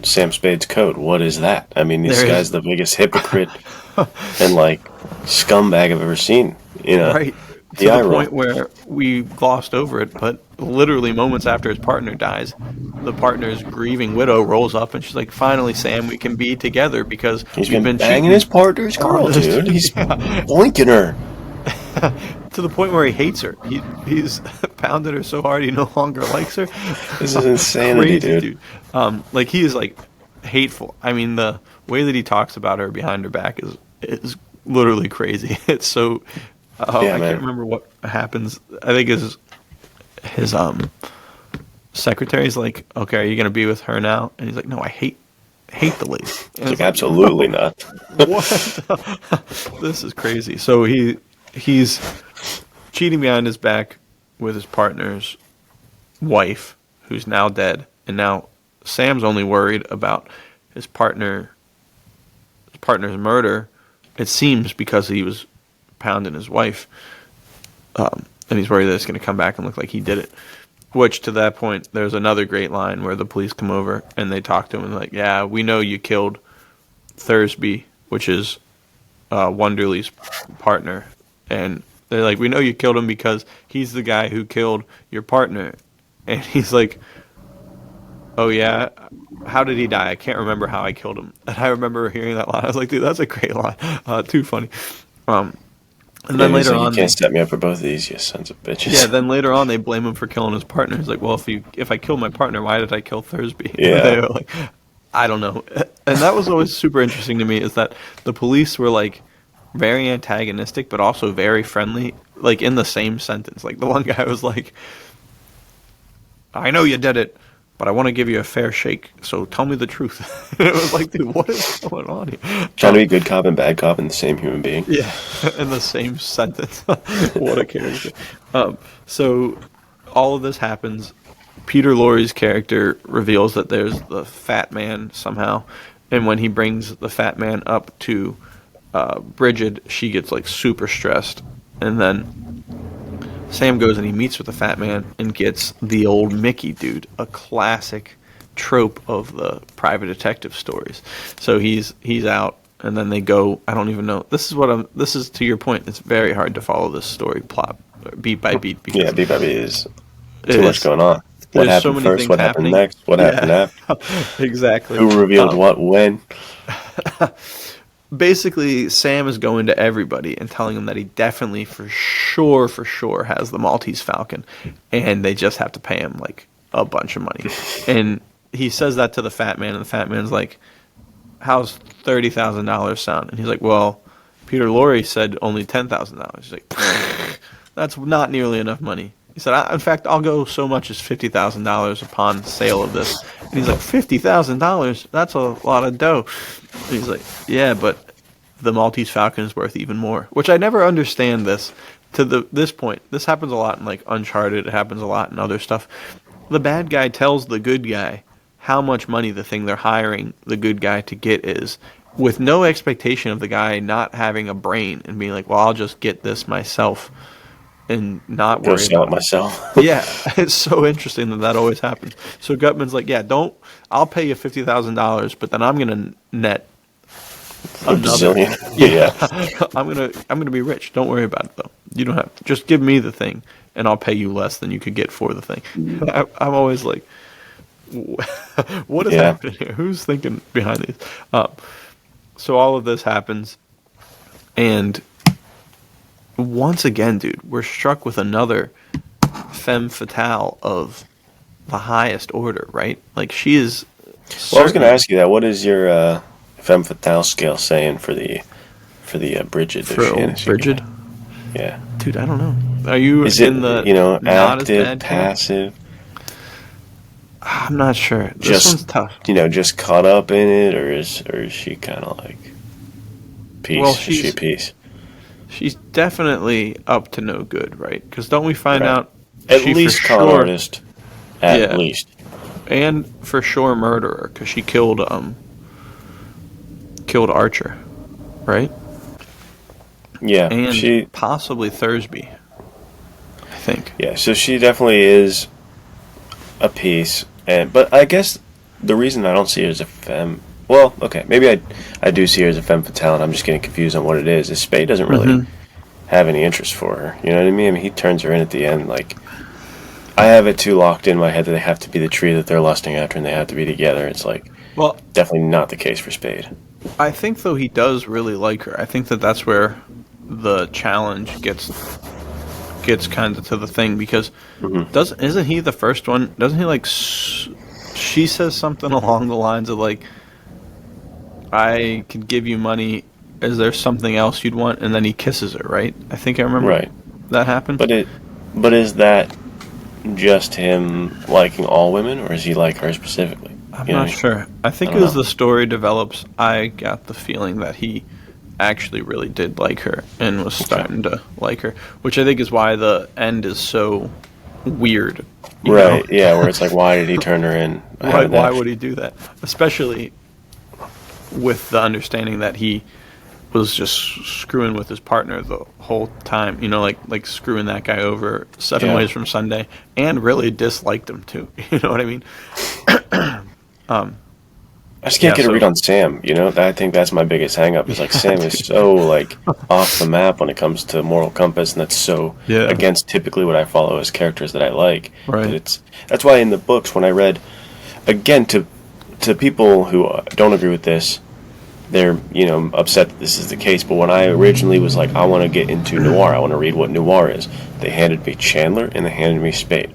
Spade's Code. What is that? I mean, this guy's the biggest hypocrite and like scumbag I've ever seen. You know, right? To the point where we glossed over it, but literally moments after his partner dies, the partner's grieving widow rolls up and she's like, "Finally, Sam, we can be together because he's been banging his partner's girl, dude. He's boinking her." To the point where he hates her. He's pounded her so hard he no longer likes her. This is insanity, dude. Like he is like hateful. I mean, the way that he talks about her behind her back is literally crazy. It's so. I can't remember what happens. I think his secretary's like, "Okay, are you gonna be with her now?" And he's like, "No, I hate the lady." And it's like, absolutely not. What? This is crazy. So he's cheating behind his back with his partner's wife, who's now dead, and now Sam's only worried about his partner's murder. It seems because he was pounding his wife, and he's worried that it's going to come back and look like he did it. Which, to that point, there's another great line where the police come over and they talk to him and they're like, "Yeah, we know you killed Thursby," which is Wonderly's partner, and they're like, "We know you killed him because he's the guy who killed your partner." And he's like, "Oh yeah, how did he die? I can't remember how I killed him." And I remember hearing that line. I was like, "Dude, that's a great line. Too funny." And then later on, you can't set me up for both of these, you sons of bitches. Yeah. Then later on, they blame him for killing his partner. He's like, "Well, if I killed my partner, why did I kill Thursby?" Yeah. They were like, "I don't know." And that was always super interesting to me, is that the police were like very antagonistic, but also very friendly, like in the same sentence. Like the one guy was like, "I know you did it, but I want to give you a fair shake, so tell me the truth." And it was like, dude, what is going on here? Trying to be good cop and bad cop in the same human being. Yeah, in the same sentence. What a character. So all of this happens. Peter Lorre's character reveals that there's the fat man somehow, and when he brings the fat man up to Bridget, she gets like super stressed, and then Sam goes and he meets with the fat man and gets the old Mickey dude, a classic trope of the private detective stories. So he's out, and then they go. I don't even know. This is to your point. It's very hard to follow this story plot beat by beat. Yeah, beat by beat is too much going on. What happened first? What happened next? What happened after? Exactly. Who revealed what when? Basically, Sam is going to everybody and telling them that he definitely, for sure, has the Maltese Falcon, and they just have to pay him like a bunch of money. And he says that to the fat man, and the fat man's like, "How's $30,000 sound?" And he's like, "Well, Peter Lorre said only $10,000." He's like, "That's not nearly enough money." He said, "In fact, I'll go so much as $50,000 upon sale of this." And he's like, $50,000? That's a lot of dough. And he's like, "Yeah, but the Maltese Falcon is worth even more." Which I never understand this to this point. This happens a lot in like Uncharted. It happens a lot in other stuff. The bad guy tells the good guy how much money the thing they're hiring the good guy to get is, with no expectation of the guy not having a brain and being like, well, I'll just get this myself and not Go worry sell about it myself. Yeah, it's so interesting that always happens. So Gutman's like, yeah, I'll pay you $50,000, but then I'm gonna net A bazillion. I'm gonna be rich. Don't worry about it though. You don't have to. Just give me the thing, and I'll pay you less than you could get for the thing. I'm always like, what is happening here? Who's thinking behind these? So all of this happens, and once again, dude, we're struck with another femme fatale of the highest order, right? Like, she is. Well, I was going to ask you that. What is your femme fatale scale saying for the Bridget? Bridget? Yeah. Dude, I don't know. Are you is in it, the active, passive? I'm not sure. This one's tough. Just caught up in it, or is she kind of like peace? Well, is she a peace? She's definitely up to no good, right? Because don't we find out at least con artist, at least, and for sure murderer, because she killed Archer, right? Yeah, and she possibly Thursby, I think. Yeah, so she definitely is a piece, but I guess the reason I don't see her as a femme. Well, okay, maybe I do see her as a femme fatale, and I'm just getting confused on what it is. Spade doesn't really have any interest for her. You know what I mean? He turns her in at the end. Like, I have it too locked in my head that they have to be the tree that they're lusting after, and they have to be together. It's like, well, definitely not the case for Spade. I think, though, he does really like her. I think that's where the challenge gets kind of to the thing, because isn't he the first one? Doesn't he, like, she says something along the lines of, like, I could give you money. Is there something else you'd want? And then he kisses her, right? I think I remember that happened. But is that just him liking all women, or is he like her specifically? I'm not sure. I think as the story develops, I got the feeling that he actually really did like her and was starting to like her, which I think is why the end is so weird. Right, yeah, where it's like, why did he turn her in? Why would he do that? Especially with the understanding that he was just screwing with his partner the whole time, like screwing that guy over 7 ways from Sunday, and really disliked him too. You know what I mean? I just can't get a read on Sam. I think that's my biggest hang-up. Is like, Sam is so like off the map when it comes to moral compass, and that's so against typically what I follow as characters that I like. Right. That's why in the books, when I read, again, to people who don't agree with this, they're upset that this is the case. But when I originally was like, I want to get into noir, I want to read what noir is, they handed me Chandler and they handed me Spade,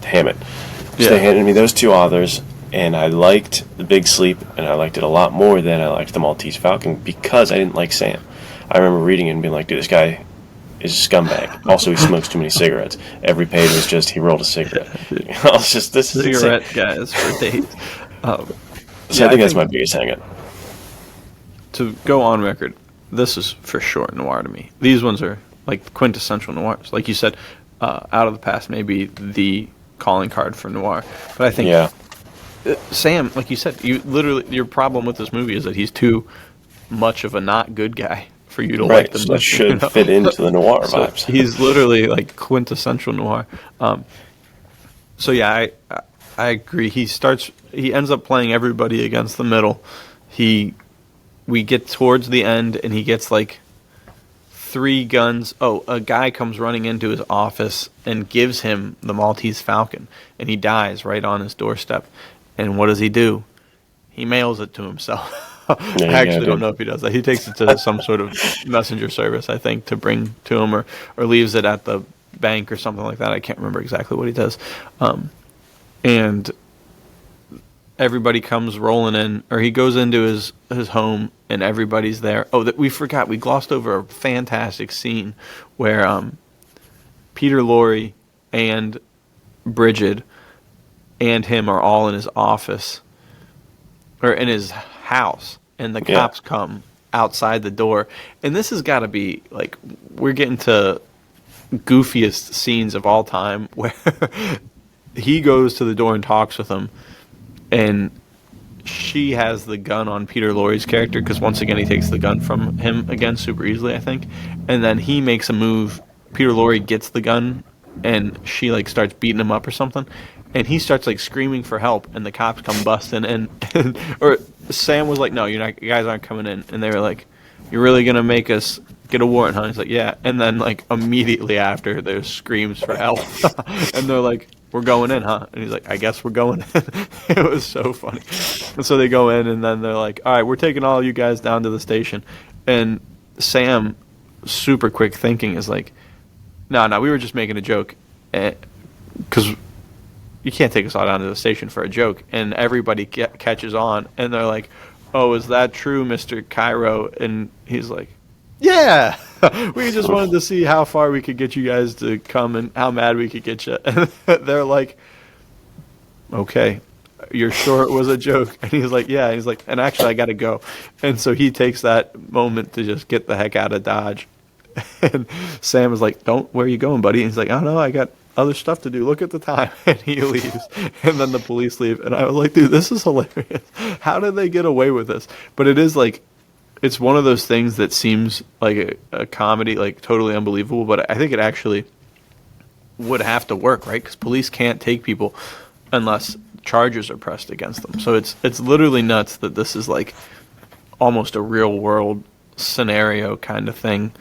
Hammett. So they handed me those two authors, and I liked The Big Sleep, and I liked it a lot more than I liked The Maltese Falcon, because I didn't like Sam. I remember reading it and being like, dude, this guy is a scumbag. Also, he smokes too many cigarettes. Every page was just, he rolled a cigarette. I was just, this is cigarette guys for days. So I think that's my biggest hang-up. To go on record, this is for sure noir to me. These ones are like quintessential noirs. Like you said, Out of the Past may be the calling card for noir. But I think Sam, like you said, your problem with this movie is that he's too much of a not good guy for you to like them. So it should fit into the noir vibes. He's literally like quintessential noir. So yeah, I agree. He ends up playing everybody against the middle. We get towards the end, and he gets like 3 guns. Oh, a guy comes running into his office and gives him the Maltese Falcon, and he dies right on his doorstep. And what does he do? He mails it to himself. I actually don't know if he does that. He takes it to some sort of messenger service, I think, to bring to him, or leaves it at the bank or something like that. I can't remember exactly what he does. And everybody comes rolling in, or he goes into his home, and everybody's there. Oh, we forgot. We glossed over a fantastic scene where Peter Lorre and Bridget and him are all in his office, or in his house, and the cops come outside the door. And this has got to be, like, we're getting to goofiest scenes of all time, where he goes to the door and talks with him, and she has the gun on Peter Lorre's character, because once again he takes the gun from him again super easily, I think, and then he makes a move. Peter Lorre gets the gun, and she like starts beating him up or something, and he starts like screaming for help, and the cops come busting in, or Sam was like, "No, you're not. You guys aren't coming in," and they were like, "You're really gonna make us get a warrant, huh?" He's like, "Yeah," and then like immediately after, there's screams for help, and they're like, "We're going in, huh?" And he's like, "I guess we're going in." It was so funny. And so they go in, and then they're like, "All right, we're taking all you guys down to the station," and Sam, super quick thinking, is like, "No, we were just making a joke, because you can't take us all down to the station for a joke." And everybody catches on, and they're like, "Oh, is that true, Mr. Cairo?" And he's like, "Yeah, we just wanted to see how far we could get you guys to come and how mad we could get you." And they're like, "Okay, you're sure it was a joke?" And he's like, "Yeah." And he's like, "And actually, I got to go." And so he takes that moment to just get the heck out of Dodge. And Sam is like, "Where are you going, buddy?" And he's like, "Oh, no, I got other stuff to do. Look at the time." And he leaves. And then the police leave. And I was like, dude, this is hilarious. How did they get away with this? But it is like, it's one of those things that seems like a comedy, like totally unbelievable. But I think it actually would have to work, right? Because police can't take people unless charges are pressed against them. So it's literally nuts that this is like almost a real world scenario kind of thing.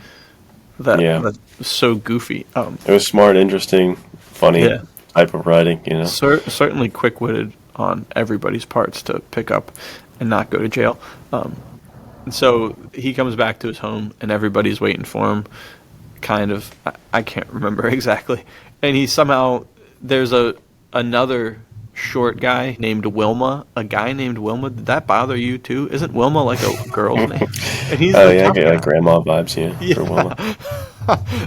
That's so goofy. It was smart, interesting, funny type of writing, you know. Certainly quick-witted on everybody's parts to pick up and not go to jail. And so he comes back to his home, and everybody's waiting for him. Kind of, I can't remember exactly. And he somehow, there's another short guy named Wilma. A guy named Wilma. Did that bother you too? Isn't Wilma like a girl's name? And he's I get like grandma vibes, for Wilma.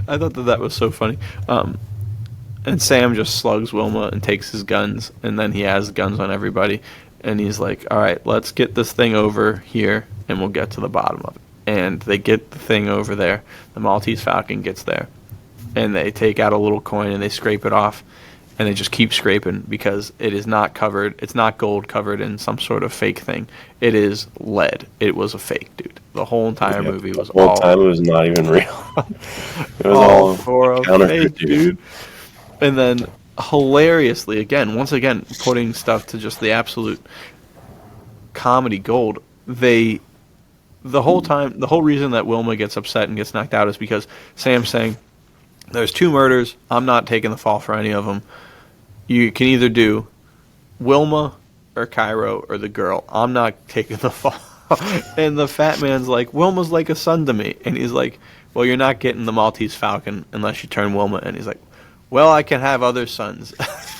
I thought that was so funny. And Sam just slugs Wilma and takes his guns, and then he has guns on everybody. And he's like, "All right, let's get this thing over here, and we'll get to the bottom of it." And they get the thing over there. The Maltese Falcon gets there, and they take out a little coin and they scrape it off. And they just keep scraping because it is not covered. It's not gold covered in some sort of fake thing. It is lead. It was a fake, dude. The whole entire movie was all... The whole time it was not even real. It was all for a fake, dude. And then, hilariously, once again, putting stuff to just the absolute comedy gold, the whole time, the whole reason that Wilma gets upset and gets knocked out is because Sam's saying, "There's 2 murders. I'm not taking the fall for any of them. You can either do Wilma or Cairo or the girl. I'm not taking the fall." And the fat man's like, "Wilma's like a son to me." And he's like, "Well, you're not getting the Maltese Falcon unless you turn Wilma." And he's like, "Well, I can have other sons."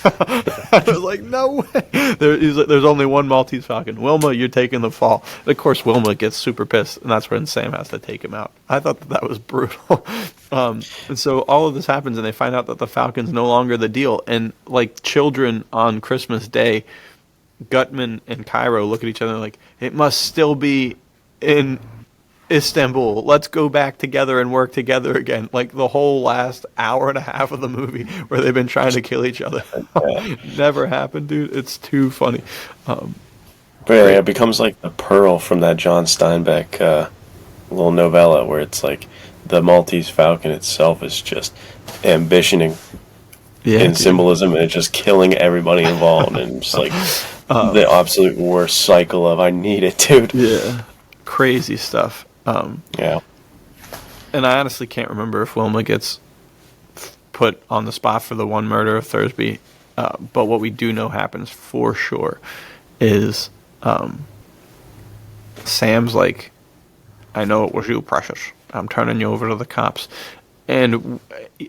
I was like, no way. There's only one Maltese Falcon. Wilma, you're taking the fall. And of course, Wilma gets super pissed, and that's when Sam has to take him out. I thought that was brutal. And so all of this happens, and they find out that the Falcon's no longer the deal. And like children on Christmas Day, Gutman and Cairo look at each other like, "It must still be in Istanbul. Let's go back together and work together again." Like the whole last hour and a half of the movie where they've been trying to kill each other. Never happened, dude. It's too funny. But yeah, it becomes like the Pearl from that John Steinbeck little novella where it's like the Maltese Falcon itself is just ambitioning in symbolism, and it's just killing everybody involved, and just like the absolute worst cycle of "I need it, dude." Yeah. Crazy stuff. Yeah. And I honestly can't remember if Wilma gets put on the spot for the one murder of Thursby. But what we do know happens for sure is Sam's like, "I know it was you, Precious. I'm turning you over to the cops." And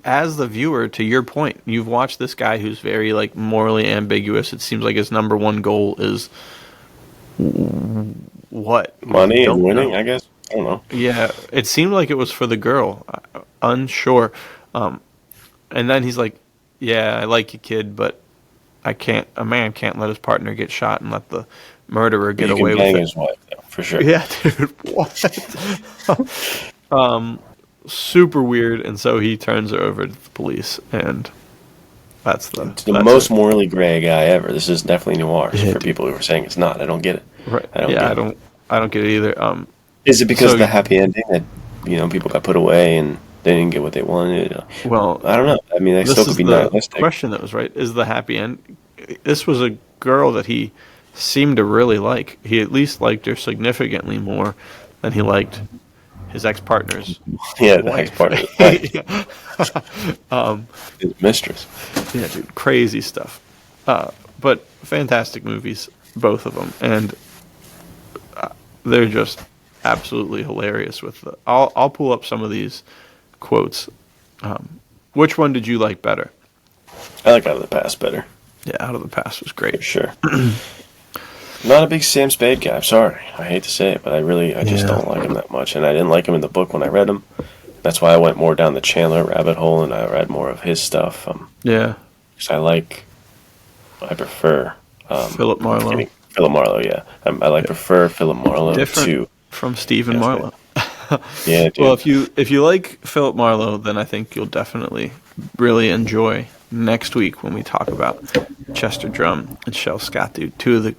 as the viewer, to your point, you've watched this guy who's very like morally ambiguous. It seems like his number one goal is what? Money and winning, I guess. I don't know. Yeah, it seemed like it was for the girl. Unsure. And then he's like, "Yeah, I like you, kid, but a man can't let his partner get shot and let the murderer get away with it." You can bang his wife, though, for sure. Yeah, dude, what? Super weird, and so he turns her over to the police, and It's the most morally gray guy ever. This is definitely noir. So for people who are saying it's not, I don't get it. Right. I don't get it either. Is it because of the happy ending that people got put away and they didn't get what they wanted? Well, I don't know. I mean, they still could be nihilistic. The question that was right is the happy end. This was a girl that he seemed to really like. He at least liked her significantly more than he liked his ex-partner's the ex-partner's wife. His mistress. Yeah, dude, crazy stuff. But fantastic movies, both of them, and they're just absolutely hilarious. I'll pull up some of these quotes. Which one did you like better? I like Out of the Past better. Yeah, Out of the Past was great. For sure. Not a big Sam Spade guy. I'm sorry. I hate to say it, but I just don't like him that much. And I didn't like him in the book when I read him. That's why I went more down the Chandler rabbit hole and I read more of his stuff. Because I prefer Philip Marlowe. Philip Marlowe, yeah. Prefer Philip Marlowe from Stephen Marlowe. Yeah, dude. Well, if you like Philip Marlowe, then I think you'll definitely really enjoy next week when we talk about Chester Drum and Shel Scott, dude, two of the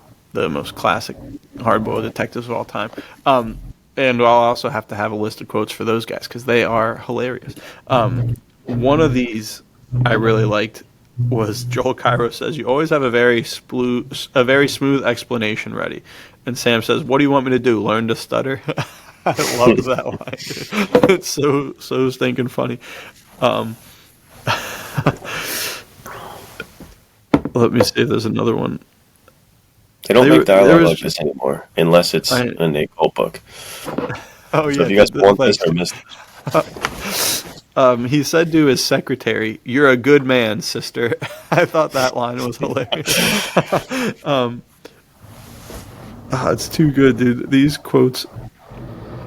most classic hardboiled detectives of all time. And I'll also have to have a list of quotes for those guys because they are hilarious. One of these I really liked was Joel Cairo says, "You always have a very smooth explanation ready." And Sam says, "What do you want me to do? Learn to stutter?" I love that line. It's so stinking funny. Let me see if there's another one. They don't make dialogue like this anymore, unless it's a Nate Cole book. Oh, so if you guys want this or missed he said to his secretary, "You're a good man, sister." I thought that line was hilarious. It's too good, dude. These quotes.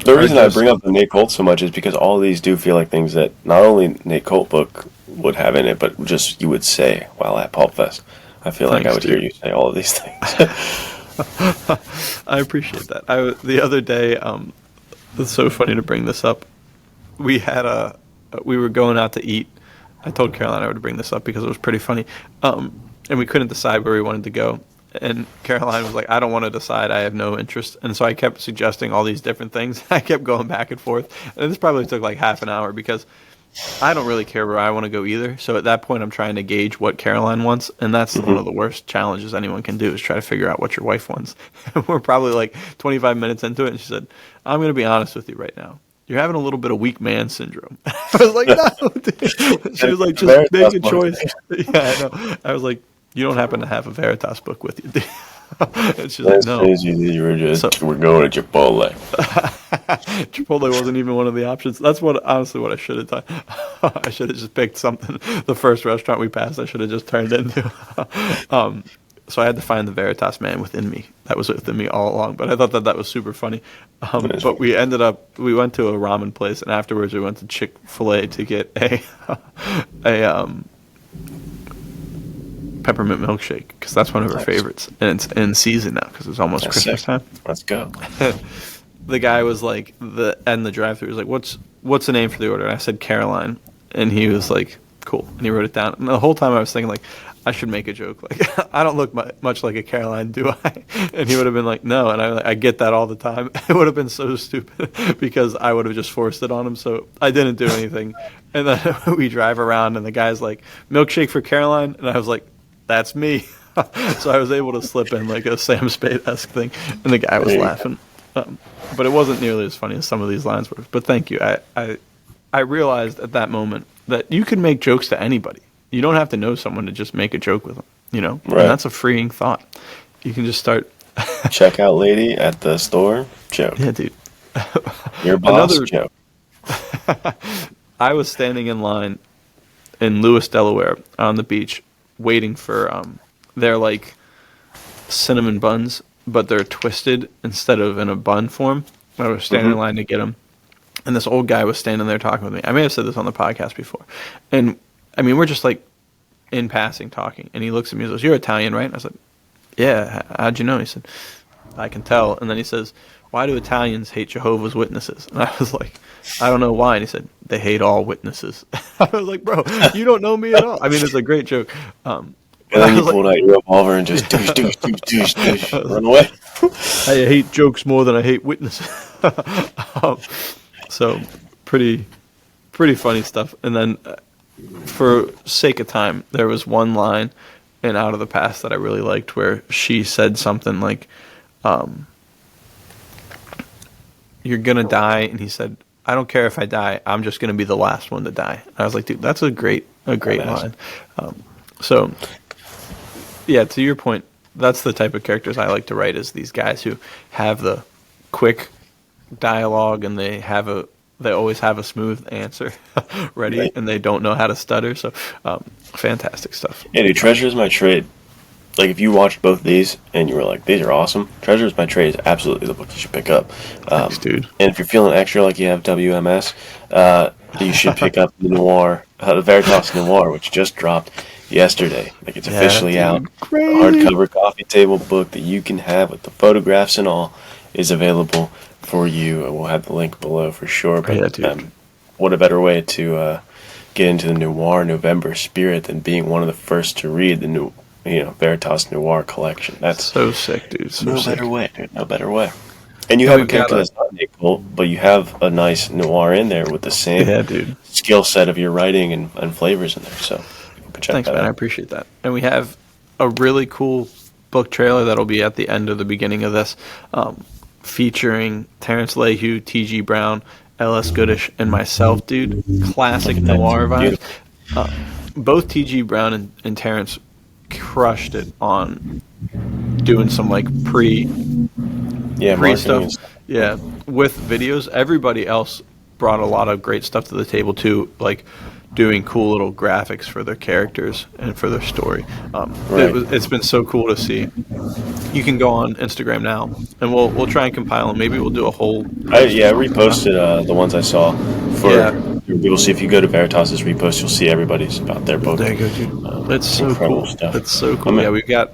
The reason I bring up the Nate Colt so much is because all of these do feel like things that not only Nate Colt book would have in it, but just you would say while at Pulp Fest. I feel like I would hear you say all of these things. I appreciate that. The other day, it's so funny to bring this up. We were going out to eat. I told Caroline I would bring this up because it was pretty funny. And we couldn't decide where we wanted to go. And Caroline was like, "I don't want to decide. I have no interest." And so I kept suggesting all these different things. I kept going back and forth. And this probably took like half an hour because I don't really care where I want to go either. So at that point, I'm trying to gauge what Caroline wants. And that's one of the worst challenges anyone can do is try to figure out what your wife wants. We're probably like 25 minutes into it. And she said, "I'm going to be honest with you right now. You're having a little bit of weak man syndrome." I was like, "No." Dude. She was like, "Just make a choice." Yeah, I know. I was like, "You don't happen to have a Veritas book with you, do you?" And she's like, "No." We're going to Chipotle. Chipotle wasn't even one of the options. That's honestly what I should have done. I should have just picked something. The first restaurant we passed, I should have just turned into. So I had to find the Veritas man within me. That was within me all along. But I thought that was super funny. But we went to a ramen place, and afterwards we went to Chick-fil-A to get a peppermint milkshake because that's one of her favorites, and it's in season now because it's almost Christmas time. Let's go. The guy was like, the drive-thru was like, what's the name for the order? And I said Caroline, and he was like, cool, and he wrote it down. And the whole time I was thinking like, I should make a joke like, I don't look much like a Caroline, do I? And he would have been like, no, and I get that all the time. It would have been so stupid because I would have just forced it on him, so I didn't do anything. And then we drive around, and the guy's like, milkshake for Caroline, and I was like, that's me. So I was able to slip in like a Sam Spade-esque thing, and the guy was laughing. But it wasn't nearly as funny as some of these lines were. But thank you. I realized at that moment that you can make jokes to anybody. You don't have to know someone to just make a joke with them, you know? Right. And that's a freeing thought. You can just start. Checkout lady at the store, joke. Yeah, dude. Your boss, joke. I was standing in line in Lewis, Delaware, on the beach, waiting for their like cinnamon buns, but they're twisted instead of in a bun form. I was standing in line to get them, and this old guy was standing there talking with me. I may have said this on the podcast before, and I mean we're just like in passing talking, and he looks at me and says, "You're Italian, right?" And I said, "Yeah, how'd you know?" He said, "I can tell." And then he says, why do Italians hate Jehovah's Witnesses? And I was like, I don't know why. And he said, they hate all witnesses. I was like, bro, you don't know me at all. I mean, it's a great joke. And then you pulled out your revolver and just douche, run away. I hate jokes more than I hate witnesses. So pretty funny stuff. And then for sake of time, there was one line in Out of the Past that I really liked where she said something like, you're going to die. And he said, I don't care if I die. I'm just going to be the last one to die. And I was like, dude, that's a great line. So, yeah, to your point, that's the type of characters I like to write, is these guys who have the quick dialogue and they always have a smooth answer ready, right, and they don't know how to stutter. So, fantastic stuff. Yeah, dude, Treasure is My Trade. Like, if you watched both these and you were like, these are awesome, Treasure is My Trade is absolutely the book you should pick up. Thanks, dude. And if you're feeling extra like you have WMS, you should pick up the Noir, the Veritas Noir, which just dropped yesterday. Like, it's officially out. Great. A hardcover coffee table book that you can have with the photographs and all is available for you. We'll have the link below for sure. But what a better way to get into the Noir November spirit than being one of the first to read the new, Veritas Noir collection. That's so sick, dude. Better way, dude. No better way. And you have a character that's not Nicole, but you have a nice noir in there with the same skill set of your writing and flavors in there. So thanks, man. I appreciate that. And we have a really cool book trailer that'll be at the end or the beginning of this, featuring Terrence Lehue, T.G. Brown, L.S. Goodish, and myself, dude. Classic noir vibes. Both T.G. Brown and Terrence crushed it on doing some like pre stuff. Yeah, with videos. Everybody else brought a lot of great stuff to the table too, like doing cool little graphics for their characters and for their story. It's been so cool to see. You can go on Instagram now, and we'll try and compile them. Maybe we'll do a whole. I reposted the ones I saw for people. See if you go to Veritas's repost, you'll see everybody's about their book. There you go, dude. It's so cool. Stuff. It's so cool. Yeah, we've got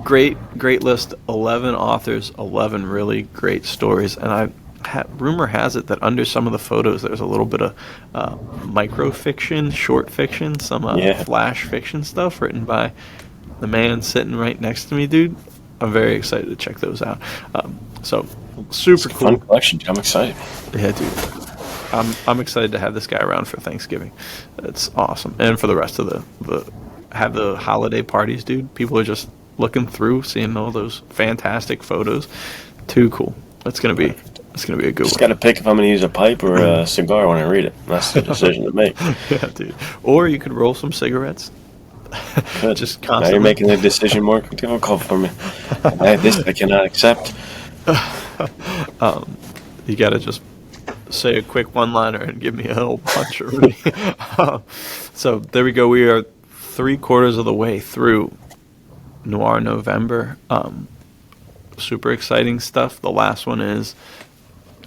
great list. 11 authors, 11 really great stories, and rumor has it that under some of the photos there's a little bit of microfiction, short fiction, some flash fiction stuff written by the man sitting right next to me, dude. I'm very excited to check those out. So super cool. Fun collection, dude. I'm excited. Yeah, dude. I'm excited to have this guy around for Thanksgiving. It's awesome, and for the rest of the holiday parties, dude. People are just looking through, seeing all those fantastic photos. Too cool. It's gonna be a good one. Just got to pick if I'm going to use a pipe or a cigar when I read it. That's the decision to make. Yeah, dude. Or you could roll some cigarettes. Good. Just constantly. Now you're making the decision more difficult for me. This I cannot accept. You got to just say a quick one-liner and give me a whole bunch already. So there we go. We are 3/4 of the way through Noir November. Super exciting stuff. The last one is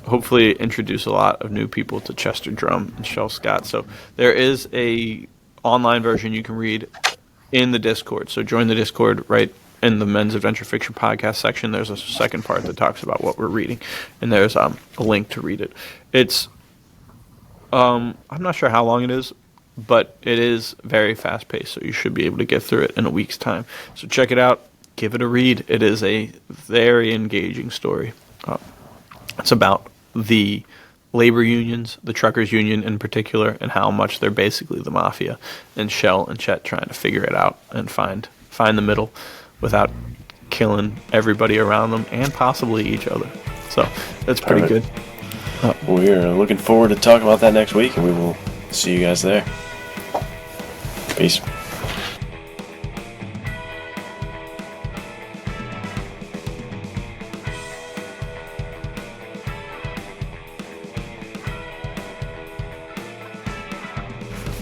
hopefully introduce a lot of new people to Chester Drum and Shel Scott. So there is a online version you can read in the Discord. So join the Discord right in the Men's Adventure Fiction podcast section. There's a second part that talks about what we're reading, and there's a link to read it. It's I'm not sure how long it is, but it is very fast paced, so you should be able to get through it in a week's time. So check it out. Give it a read. It is a very engaging story. It's about the labor unions, the truckers union in particular, and how much they're basically the mafia, and Shel and Chet trying to figure it out and find the middle without killing everybody around them and possibly each other. So that's pretty good. We're looking forward to talking about that next week, and we will see you guys there. Peace.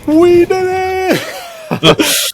We did it!